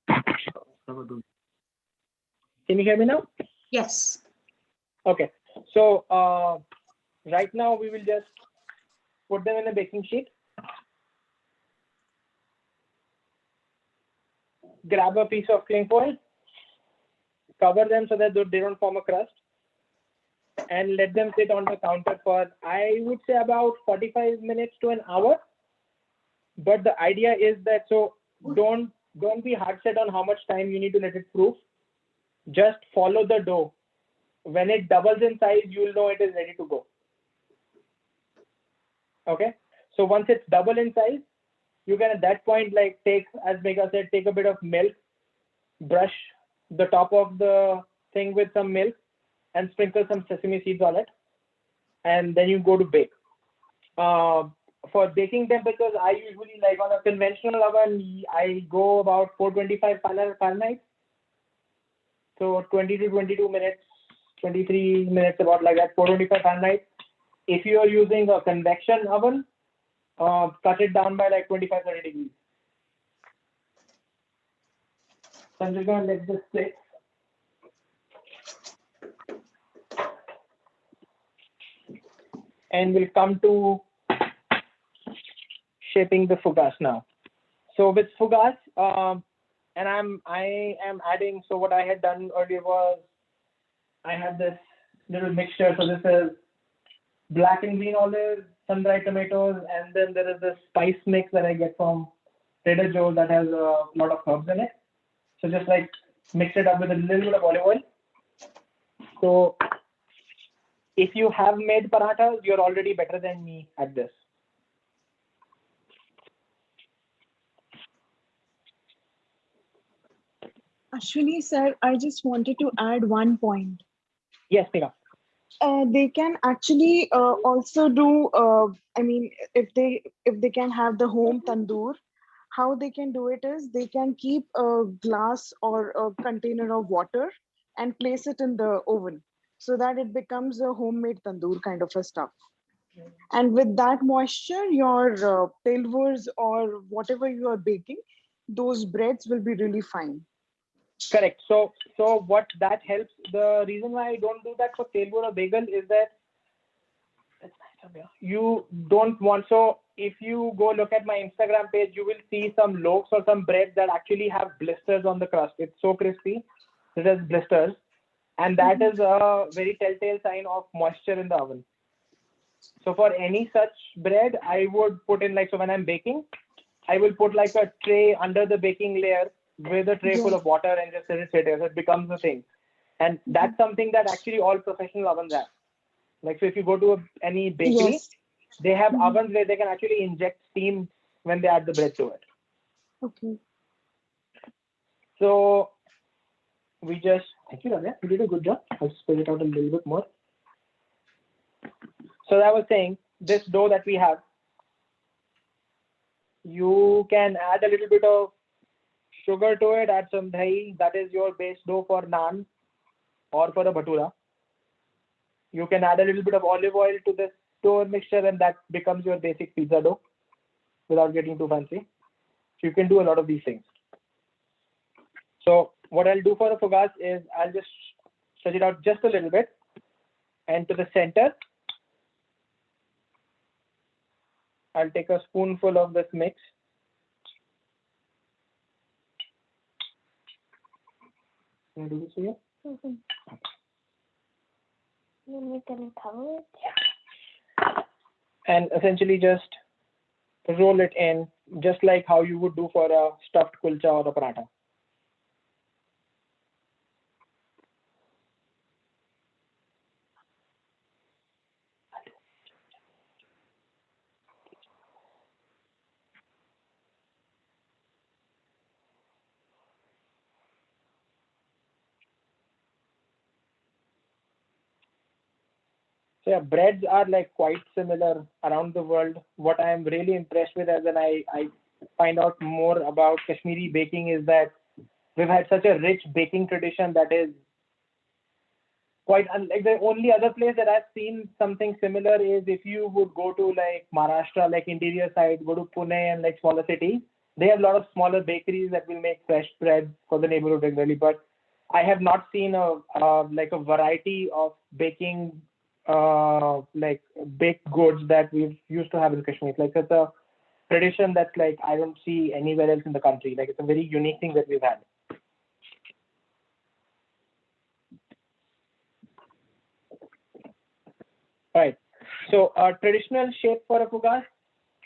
Can you hear me now? Yes. Okay. So right now we will just put them in a baking sheet. Grab a piece of cling foil, cover them so that they don't form a crust, and let them sit on the counter for, I would say, about 45 minutes to an hour. But the idea is that, so don't be hard set on how much time you need to let it proof. Just follow the dough. When it doubles in size, you'll know it is ready to go. Okay. So once it's double in size, you can at that point like take, as Megha said, take a bit of milk, brush the top of the thing with some milk and sprinkle some sesame seeds on it. And then you go to bake. For baking temperatures, I usually like on a conventional oven, I go about 425 Fahrenheit. So 20 to 22 minutes, 23 minutes, about like that, 425 Fahrenheit. If you are using a convection oven, cut it down by like 25, 30 degrees. So I'm just going to let this sit. And we'll come to shaping the Fugas now. So with Fugas, and I am adding, so what I had done earlier was I had this little mixture. So this is black and green olives, sun-dried tomatoes, and then there is this spice mix that I get from Trader Joe's that has a lot of herbs in it. So just like mix it up with a little bit of olive oil. So if you have made parathas, you're already better than me at this. Ashwini sir, I just wanted to add one point. Yes, Megha. They can actually also do, I mean, if they can have the home tandoor, how they can do it is they can keep a glass or a container of water and place it in the oven so that it becomes a homemade tandoor kind of a stuff. And with that moisture, your tilvurs or whatever you are baking, those breads will be really fine. Correct. So what that helps, the reason why I don't do that for telgur or bagel is that you don't want, so if you go look at my Instagram page, you will see some loaves or some bread that actually have blisters on the crust. It's so crispy, it has blisters. And that is a very telltale sign of moisture in the oven. So for any such bread, I would put in like, so when I'm baking, I will put like a tray under the baking layer with a tray full of water and just let it sit there. So it becomes a thing. And that's something that actually all professional ovens have. Like, so if you go to any bakery, they have ovens where they can actually inject steam when they add the bread to it. Okay. So we just, thank you, Radha. You did a good job. I'll spread it out a little bit more. So I was saying, this dough that we have, you can add a little bit of sugar to it, add some dahi, that is your base dough for naan or for a bhatura. You can add a little bit of olive oil to this dough mixture and that becomes your basic pizza dough without getting too fancy. So you can do a lot of these things. So what I'll do for the Fugas is I'll just stretch it out just a little bit and to the center, I'll take a spoonful of this mix. Can I do this for you? Mm-hmm. Then we're gonna cover it. And essentially just roll it in just like how you would do for a stuffed kulcha or a paratha. So yeah, breads are like quite similar around the world. What I am really impressed with as I find out more about Kashmiri baking is that we've had such a rich baking tradition that is quite unlike. The only other place that I've seen something similar is if you would go to like Maharashtra, like interior side, go to Pune and like smaller cities, they have a lot of smaller bakeries that will make fresh bread for the neighborhood regularly. But I have not seen a like a variety of baking like baked goods that we've used to have in Kashmir. Like it's a tradition that's like I don't see anywhere else in the country. Like it's a very unique thing that we've had. All right. So a traditional shape for a fugas,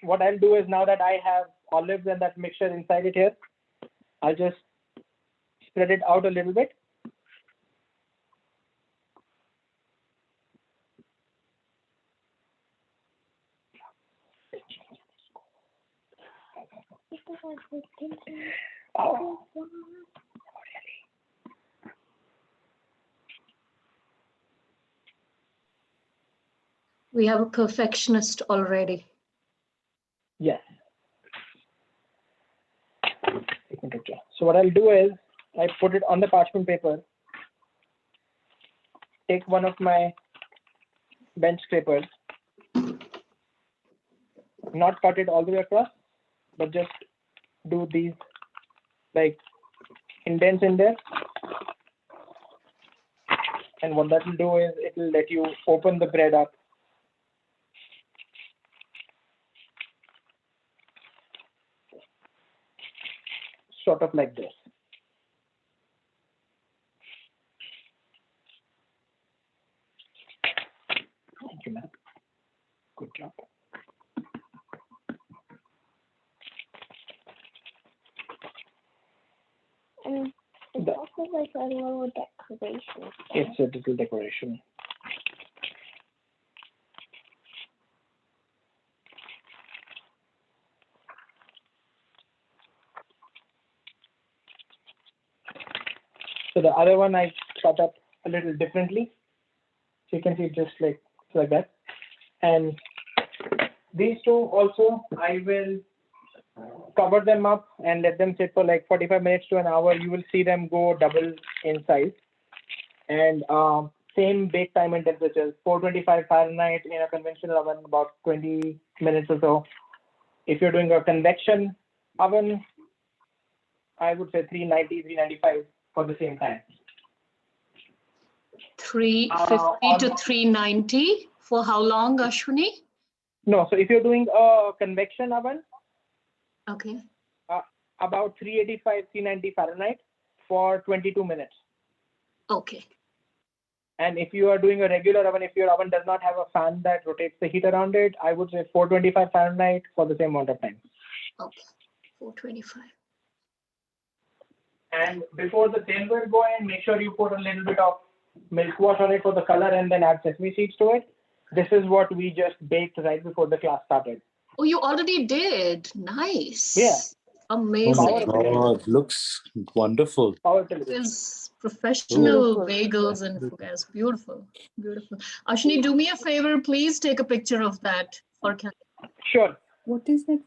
what I'll do is now that I have olives and that mixture inside it here, I'll just spread it out a little bit. Oh. We have a perfectionist already. Yes. So what I'll do is I put it on the parchment paper, take one of my bench scrapers, not cut it all the way across, but just do these like indents in there. And what that will do is it will let you open the bread up. Sort of like this. Thank you, ma'am. Good job. And it's also like a little decoration. It's a little decoration. So the other one I cut up a little differently. So you can see just like that. And these two also, I will cover them up and let them sit for like 45 minutes to an hour. You will see them go double in size. And same bake time and temperatures, 425 Fahrenheit in a conventional oven, about 20 minutes or so. If you're doing a convection oven, I would say 390, 395 for the same time. 350 to 390 for how long, Ashwini? No, so if you're doing a convection oven, okay, about 385, 390 Fahrenheit for 22 minutes. Okay. And if you are doing a regular oven, if your oven does not have a fan that rotates the heat around it, I would say 425 Fahrenheit for the same amount of time. Okay, 425. And before the silver go in, make sure you put a little bit of milk wash on it for the color and then add sesame seeds to it. This is what we just baked right before the class started. Oh, you already did. Nice. Yeah. Amazing. Oh, it looks wonderful. It's professional bagels and fugas. Beautiful. Beautiful. Ashwini, do me a favor. Please take a picture of that for Kelly. Sure. What is that?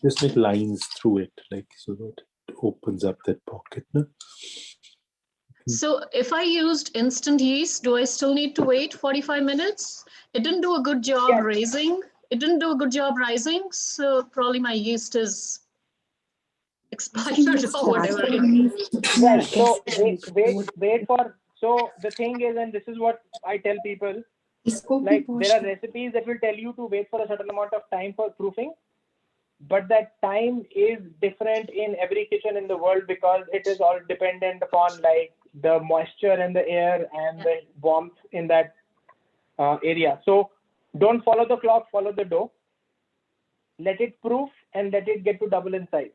Just make lines through it, like so that it opens up that pocket. No? So if I used instant yeast, do I still need to wait 45 minutes? It didn't do a good job raising. It didn't do a good job rising. So probably my yeast is expired or whatever. Right. So wait for, so the thing is, and this is what I tell people, like there are recipes that will tell you to wait for a certain amount of time for proofing, but that time is different in every kitchen in the world because it is all dependent upon like the moisture and the air and the warmth in that area. So don't follow the clock, follow the dough. Let it proof and let it get to double in size.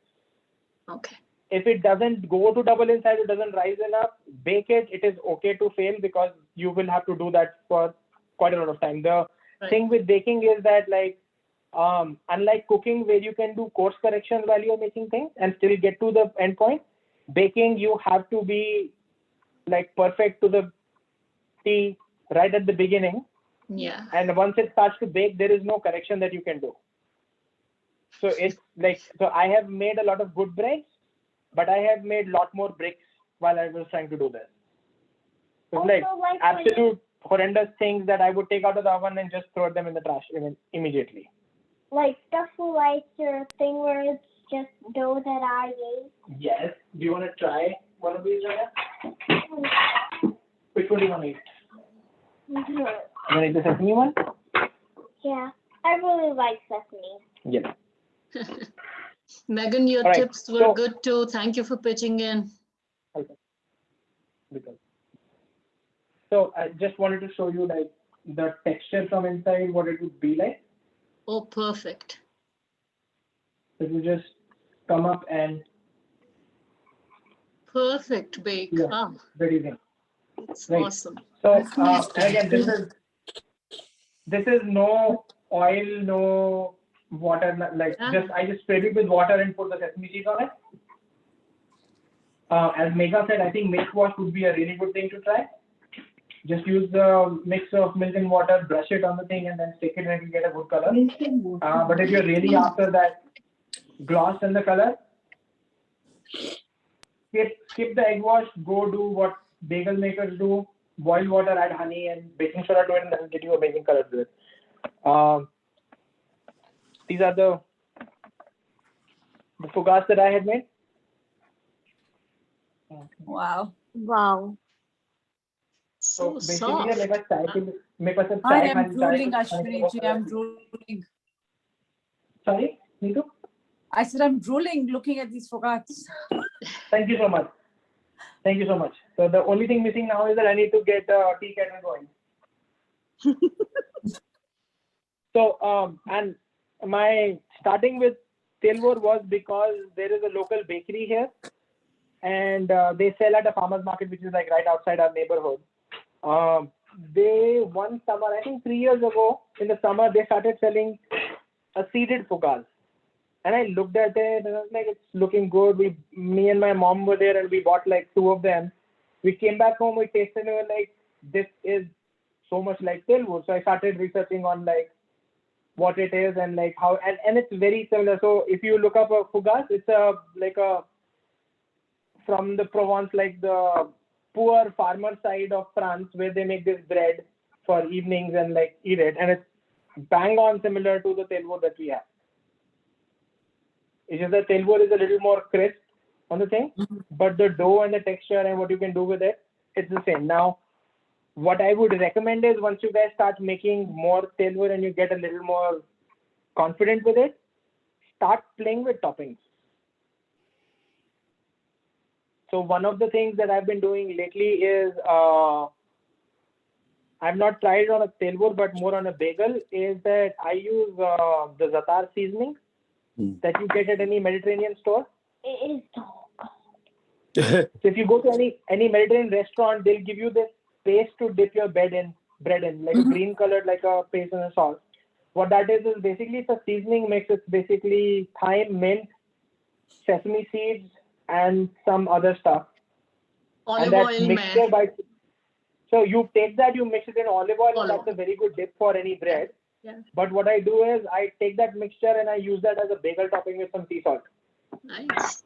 Okay. If it doesn't go to double in size, it doesn't rise enough, bake it. It is okay to fail because you will have to do that for quite a lot of time. The thing with baking is that like, unlike cooking where you can do course corrections while you're making things and still get to the end point, baking, you have to be like perfect to the T right at the beginning. Yeah. And once it starts to bake, there is no correction that you can do. So it's like, so I have made a lot of good breads, but I have made a lot more bricks while I was trying to do this. It's like absolute horrendous things that I would take out of the oven and just throw them in the trash immediately. Like stuff like your thing where it's just dough that I made. Yes. Do you want to try one of these, Raya? Which one do you want to eat? You want to eat the sesame one? Yeah, I really like sesame. Yes. Megan, your tips were good too. Thank you for pitching in. Okay. So I just wanted to show you like the texture from inside, what it would be like. Oh, perfect. So you just come up and perfect bake. Yeah, very good. It's right. awesome. So and again, this is This is no oil, no water, like I just sprayed it with water and put the sesame seeds on it. As Megha said, I think milk wash would be a really good thing to try. Just use the mix of milk and water, brush it on the thing, and then stick it, and you get a good color. But if you're really after that gloss and the color, skip the egg wash. Go do what bagel makers do: boil water, add honey and baking soda to it, and that will get you amazing color to it. These are the fugas that I had made. Wow. Wow. So basically, soft. I am drooling, Ashwini ji. I'm drooling. Sorry, Neetu? I said I'm drooling looking at these fogats. Thank you so much. Thank you so much. So the only thing missing now is that I need to get a tea kettle going. So and my starting with Telvor was because there is a local bakery here, and they sell at a farmer's market, which is like right outside our neighborhood. They one summer, I think 3 years ago, in the summer, they started selling a seeded fugas. And I looked at it and I was like, it's looking good. Me and my mom were there and we bought like 2 of them. We came back home, we tasted and we were like, this is so much like Telvor. So I started researching on like what it is and like how, and it's very similar. So if you look up a fugas, it's from the Provence, like the poor farmer side of France, where they make this bread for evenings and like eat it. And it's bang on similar to the Telvor that we have. It's just that Telvor is a little more crisp on the thing, but the dough and the texture and what you can do with it, it's the same. Now, what I would recommend is once you guys start making more Telvor and you get a little more confident with it, start playing with toppings. So one of the things that I've been doing lately is, I've not tried on a Telvor, but more on a bagel, is that I use the za'atar seasoning that you get at any Mediterranean store. It is so So if you go to any Mediterranean restaurant, they'll give you this paste to dip your bread in, like a green colored, like a paste and a sauce. What that is basically it's a seasoning mix. It's basically thyme, mint, sesame seeds, and some other stuff. Olive oil, man. So you take that, you mix it in olive oil, and that's a very good dip for any bread. Yeah. But what I do is I take that mixture and I use that as a bagel topping with some sea salt. Nice.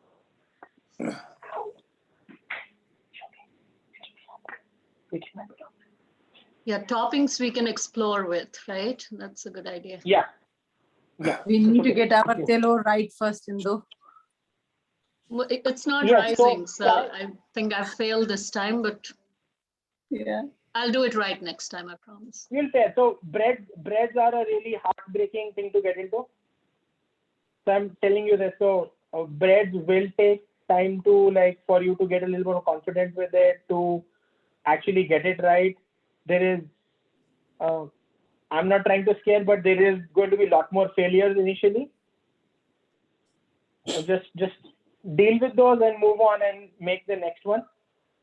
Yeah, toppings we can explore with, right? That's a good idea. Yeah. We need to get our Telvor right first, Indu. Well, it's not Yeah, rising, so I think I failed this time, but yeah, I'll do it right next time, I promise. You'll say. So breads are a really heartbreaking thing to get into. So I'm telling you this. So breads will take time to for you to get a little more confident with it, to actually get it right. There is, I'm not trying to scare, but there is going to be a lot more failures initially. So just deal with those and move on and make the next one.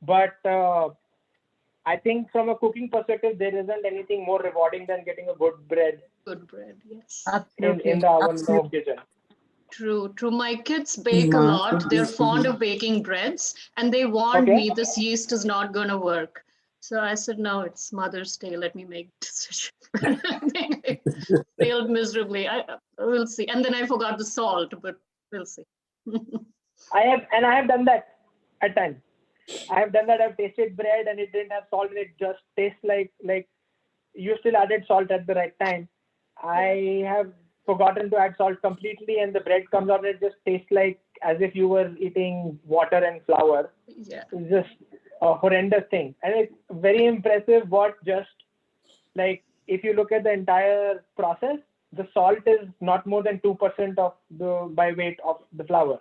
But I think from a cooking perspective, there isn't anything more rewarding than getting a good bread. Good bread, yes. In the oven or kitchen. True. My kids bake a lot. They're fond of baking breads, and they warned me this yeast is not going to work. So I said, no, it's Mother's Day. Let me make decision. They failed miserably. We'll see. And then I forgot the salt, but we'll see. I have done that at times. I have done that. I've tasted bread and it didn't have salt and it just tastes like you still added salt at the right time. I have forgotten to add salt completely and the bread comes out and it just tastes like as if you were eating water and flour. Yeah. It's just a horrendous thing. And it's very impressive what just if you look at the entire process, the salt is not more than 2% of by weight of the flour.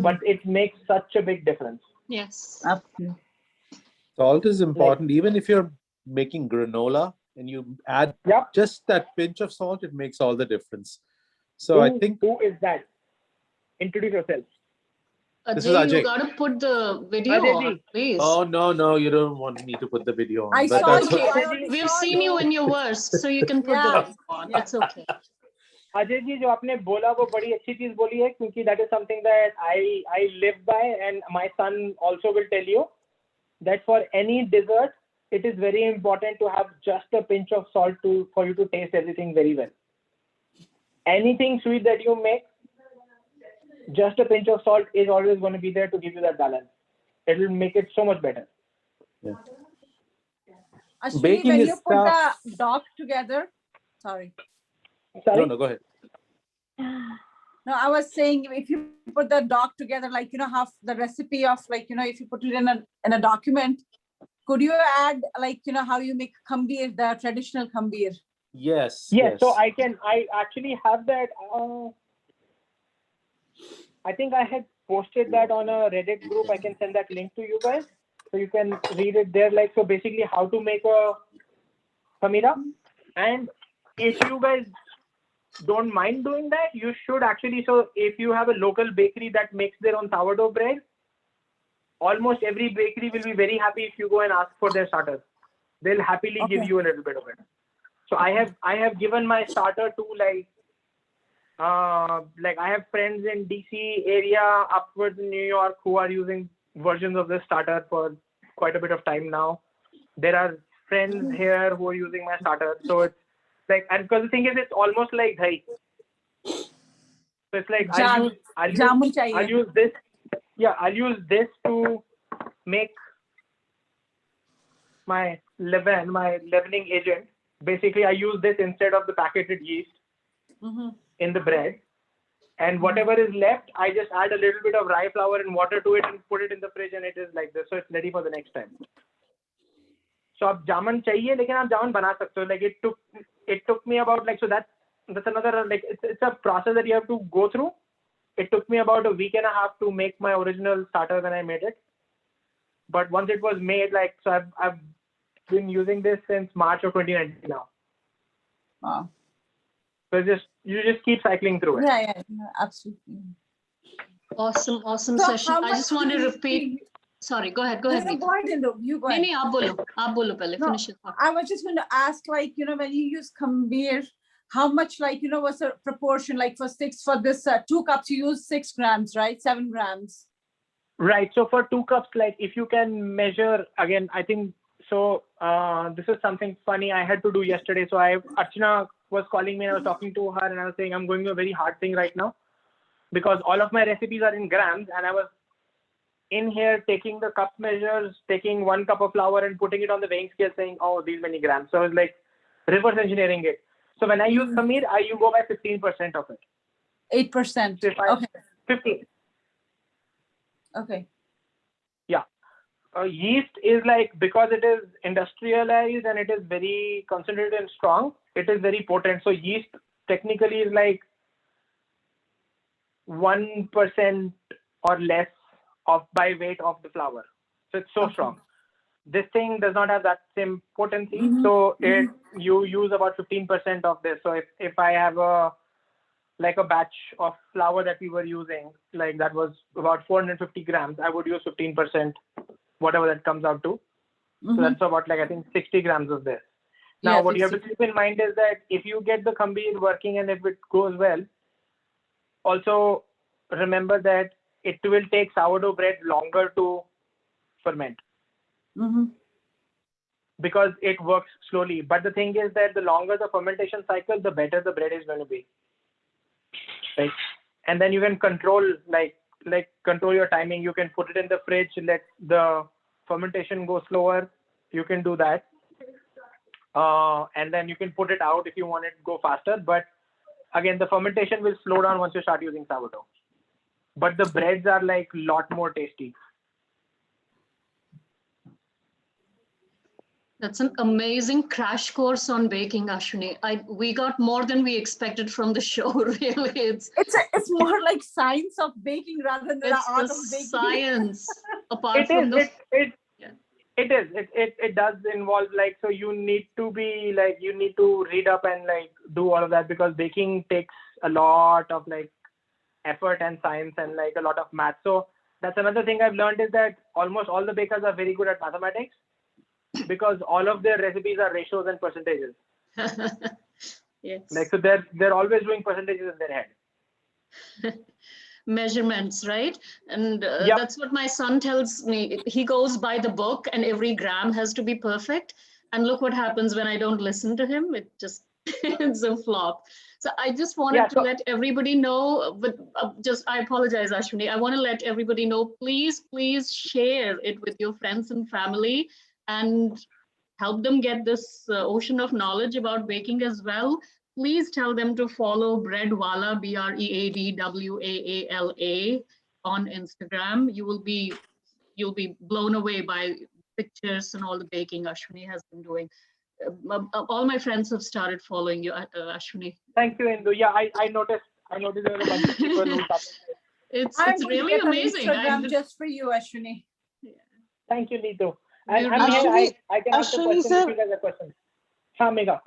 But it makes such a big difference. Yes. Absolutely. Salt is important. Even if you're making granola and you add just that pinch of salt, it makes all the difference. So I think. Who is that? Introduce yourself. This is Ajay, you Ajay. gotta put the video Ajay on, ji. please. Oh, no, you don't want me to put the video on. I But saw that's you. okay. I already We've saw seen you in your worst, so you can put the Yeah. video on. Yeah. It's okay. Ajay ji जो आपने बोला वो बड़ी अच्छी चीज बोली है क्योंकि that is something that I live by and my son also will tell you that for any dessert it is very important to have just a pinch of salt for you to taste everything very well. Anything sweet that you make, just a pinch of salt is always going to be there to give you that balance. It will make it so much better. Yeah. Ashwini, Baking when is you put tough. the dough together, sorry. No, go ahead. No, I was saying if you put the dough together, like, half the recipe of, like, if you put it in a document, could you add, like, how you make kambir, the traditional kambir? Yes. So I actually have that. I think I had posted that on a Reddit group. I can send that link to you guys so you can read it there. Like, so basically how to make a khamira. And if you guys don't mind doing that, you should actually. So if you have a local bakery that makes their own sourdough bread, almost every bakery will be very happy if you go and ask for their starters. They'll happily give you a little bit of it. So I have given my starter to like I have friends in DC area, upwards in New York, who are using versions of this starter for quite a bit of time now. There are friends here who are using my starter. So it's like, and because the thing is, it's almost like dahi. So it's like I'll use this. Yeah, I'll use this to make my leavening agent. Basically, I use this instead of the packaged yeast in the bread. And whatever is left, I just add a little bit of rye flour and water to it and put it in the fridge, and it is like this. So it's ready for the next time. So आप जामन चाहिए लेकिन आप जामन बना सकते हो. Like it took me about so that's another it's a process that you have to go through. It took me about a week and a half to make my original starter when I made it. But once it was made, so I've been using this since March of 2019 now. Wow. So you just keep cycling through it. Yeah, absolutely. Awesome So session. how I just much want to do you- repeat. Sorry, go ahead. No, Meeta. go ahead, Indu. You go ahead. नहीं आप बोलो पहले. No, Finish it. I was just going to ask, when you use kambir, how much, was the proportion, for this 2 cups, you use 6 grams, right? 7 grams. Right. So for 2 cups, if you can measure, again, I think, so this is something funny I had to do yesterday. So Archana was calling me and I was talking to her and I was saying, I'm going through a very hard thing right now because all of my recipes are in grams and I was in here taking the cup measures, taking 1 cup of flour and putting it on the weighing scale saying, oh, these many grams. So I was like reverse engineering it. So when I use khamir, you go by 15% of it. 8%. So Okay. 15. Okay. Yeah. Yeast is because it is industrialized and it is very concentrated and strong, it is very potent. So yeast technically is 1% or less by weight of the flour. So it's so strong. This thing does not have that same potency. So you use about 15% of this. So if I have a batch of flour that we were using, that was about 450 grams, I would use 15%, whatever that comes out to. So that's about I think 60 grams of this. Now, what you have to keep in mind is that if you get the kambir working and if it goes well, also remember that it will take sourdough bread longer to ferment. Because it works slowly. But the thing is that the longer the fermentation cycle, the better the bread is going to be. Right? And then you can control control your timing. You can put it in the fridge, let the fermentation go slower. You can do that. And then you can put it out if you want it to go faster. But again, the fermentation will slow down once you start using sourdough. But the breads are lot more tasty. That's an amazing crash course on baking, Ashwini. We got more than we expected from the show. Really, it's more like science of baking rather than the art of baking. Science. Apart from the it does involve so you need to be you need to read up and do all of that because baking takes a lot of effort and science and a lot of math. So That's another thing I've learned is that almost all the bakers are very good at mathematics because all of their recipes are ratios and percentages. Yes. Like, so they're always doing percentages in their head. Measurements, right? And Yep. that's what my son tells me. He goes by the book and every gram has to be perfect. And look what happens when I don't listen to him. It just, it's a flop. So I just wanted to let everybody know, but I apologize, Ashwini. I want to let everybody know, please share it with your friends and family and help them get this ocean of knowledge about baking as well. Please tell them to follow Breadwala, BREADWAALA on Instagram. You'll be blown away by pictures and all the baking Ashwini has been doing. All my friends have started following you, Ashwini. Thank you, Indu. Yeah, I noticed there were a bunch of people who started. It's really amazing. Instagram just for you, Ashwini. Thank you, Neetu. And Ashwini, I can answer Ashwini questions sir, if you guys have questions. Haan, Megha.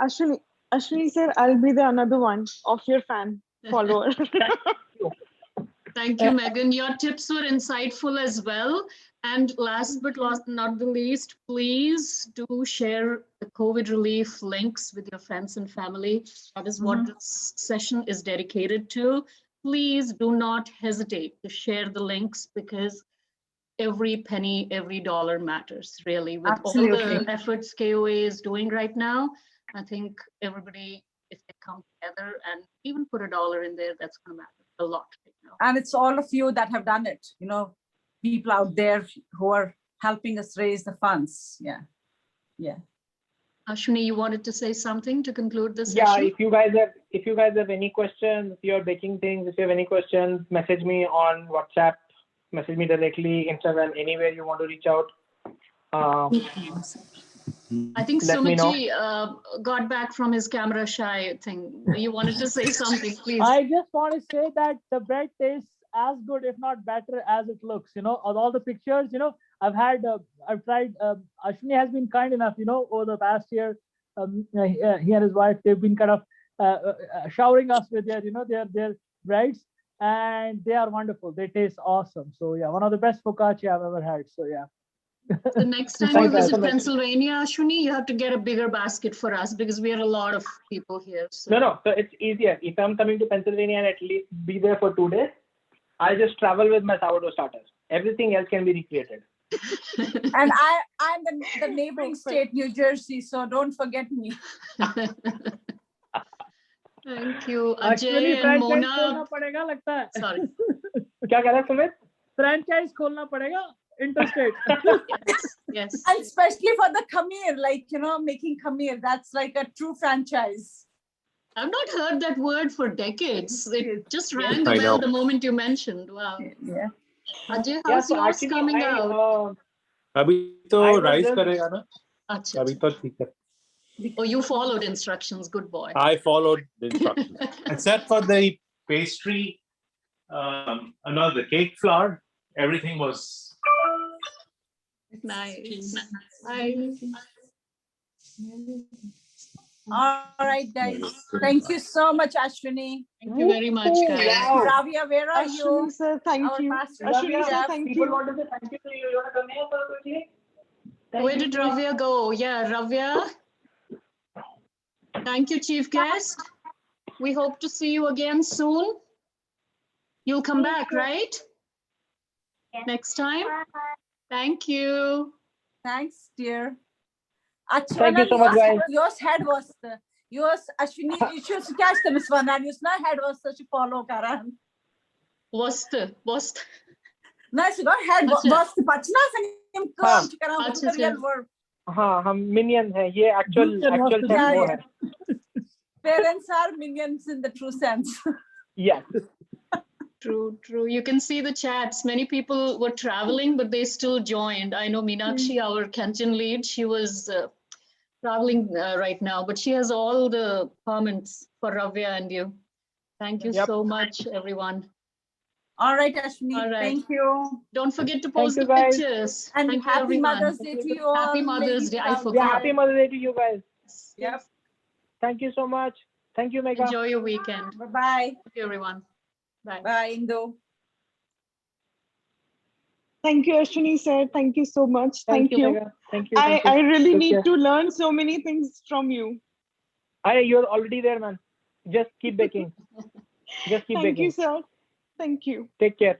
Ashwini sir, I'll be the another one of your fan follower. Thank you, Megan. Your tips were insightful as well. And last but not the least, please do share the COVID relief links with your friends and family. That is what this session is dedicated to. Please do not hesitate to share the links because every penny, every dollar matters, really. With Absolutely. all the efforts KOA is doing right now, I think everybody, if they come together and even put $1 in there, that's going to matter a lot right now. And it's all of you that have done it, you know, people out there who are helping us raise the funds. Yeah. Ashwini, you wanted to say something to conclude this Yeah, session? if you guys have any questions, if you're baking things, if you have any questions, message me on WhatsApp, message me directly, Instagram, anywhere you want to reach out. I think Let me know. Sumitji got back from his camera shy thing. You wanted to say something, please. I just want to say that the bread tastes as good, if not better, as it looks. You know, of all the pictures, you know, I've tried. Ashwini has been kind enough, you know, over the past year. He and his wife, they've been kind of showering us with their, you know, their breads, and they are wonderful. They taste awesome. So yeah, one of the best focaccia I've ever had. So yeah. The next time you visit Pennsylvania, Ashwini, you have to get a bigger basket for us because we are a lot of people here. So. No. So it's easier. If I'm coming to Pennsylvania and at least be there for 2 days, I'll just travel with my sourdough starters. Everything else can be recreated. And I'm the neighboring state, New Jersey, so don't forget me. Thank you, Actually, Ajay and franchise Mona. खोलना पड़ेगा लगता है. Sorry. क्या कह रहा है Sumit? Franchise खोलना पड़ेगा interstate. Yes. And especially for the khameer, like, you know, making khameer, that's like a true franchise. I've not heard that word for decades. It just rang a bell the moment you mentioned. Wow. Yeah. Ajay, how's so yours actually, coming out? अभी तो I was rice just- करेगा ना. Achha, अभी तो ठीक है. Oh, you followed instructions. Good boy. I followed the instructions, except for the pastry, the cake flour. Everything was Nice. All right, guys. Thank you so much, Ashwini. Thank you very much, guys. Wow. Ravia, where are you? Ashwini sir, thank Our you. master Ashwini sir, chef. thank People you. want to say thank you to you. You want to come here for quickly? Where did Ravya go? Yeah, Ravya. Thank you, Chief Guest. We hope to see you again soon. You'll come back, right? Next time? Thank you. Thanks, dear. Thank you so much, guys. Yours head was yours, Ashwini, you should catch the Miss One, and yours head was such a follow Karan. Was. Nice, go head was the Pachna saying come to Karan, the real verb. हाँ हम minions हैं ये actual chef वो है. Parents are minions in the true sense. Yes. True. You can see the chats. Many people were traveling, but they still joined. I know Meenakshi, our Khyenchen lead, she was traveling right now, but she has all the comments for Ravya and you. Thank you so much, everyone. All right, Ashwini. All right. Thank you. Don't forget to post you, the guys. pictures. And Thank you, happy everyone. Mother's Day to you all. Happy Mother's Day. I ladies out forgot. Yeah, there. happy Mother's Day to you guys. Yep. Thank you so much. Thank you, Megha. Enjoy your weekend. Bye-bye. Thank you, everyone. Bye. Bye, Indo. Thank you, Ashwini sir. Thank you so much. Thank you. Megha. Thank you. I really Take need care. to learn so many things from you. You're already there, man. Just keep baking. Just keep Thank baking. you, sir. Thank you. Take care.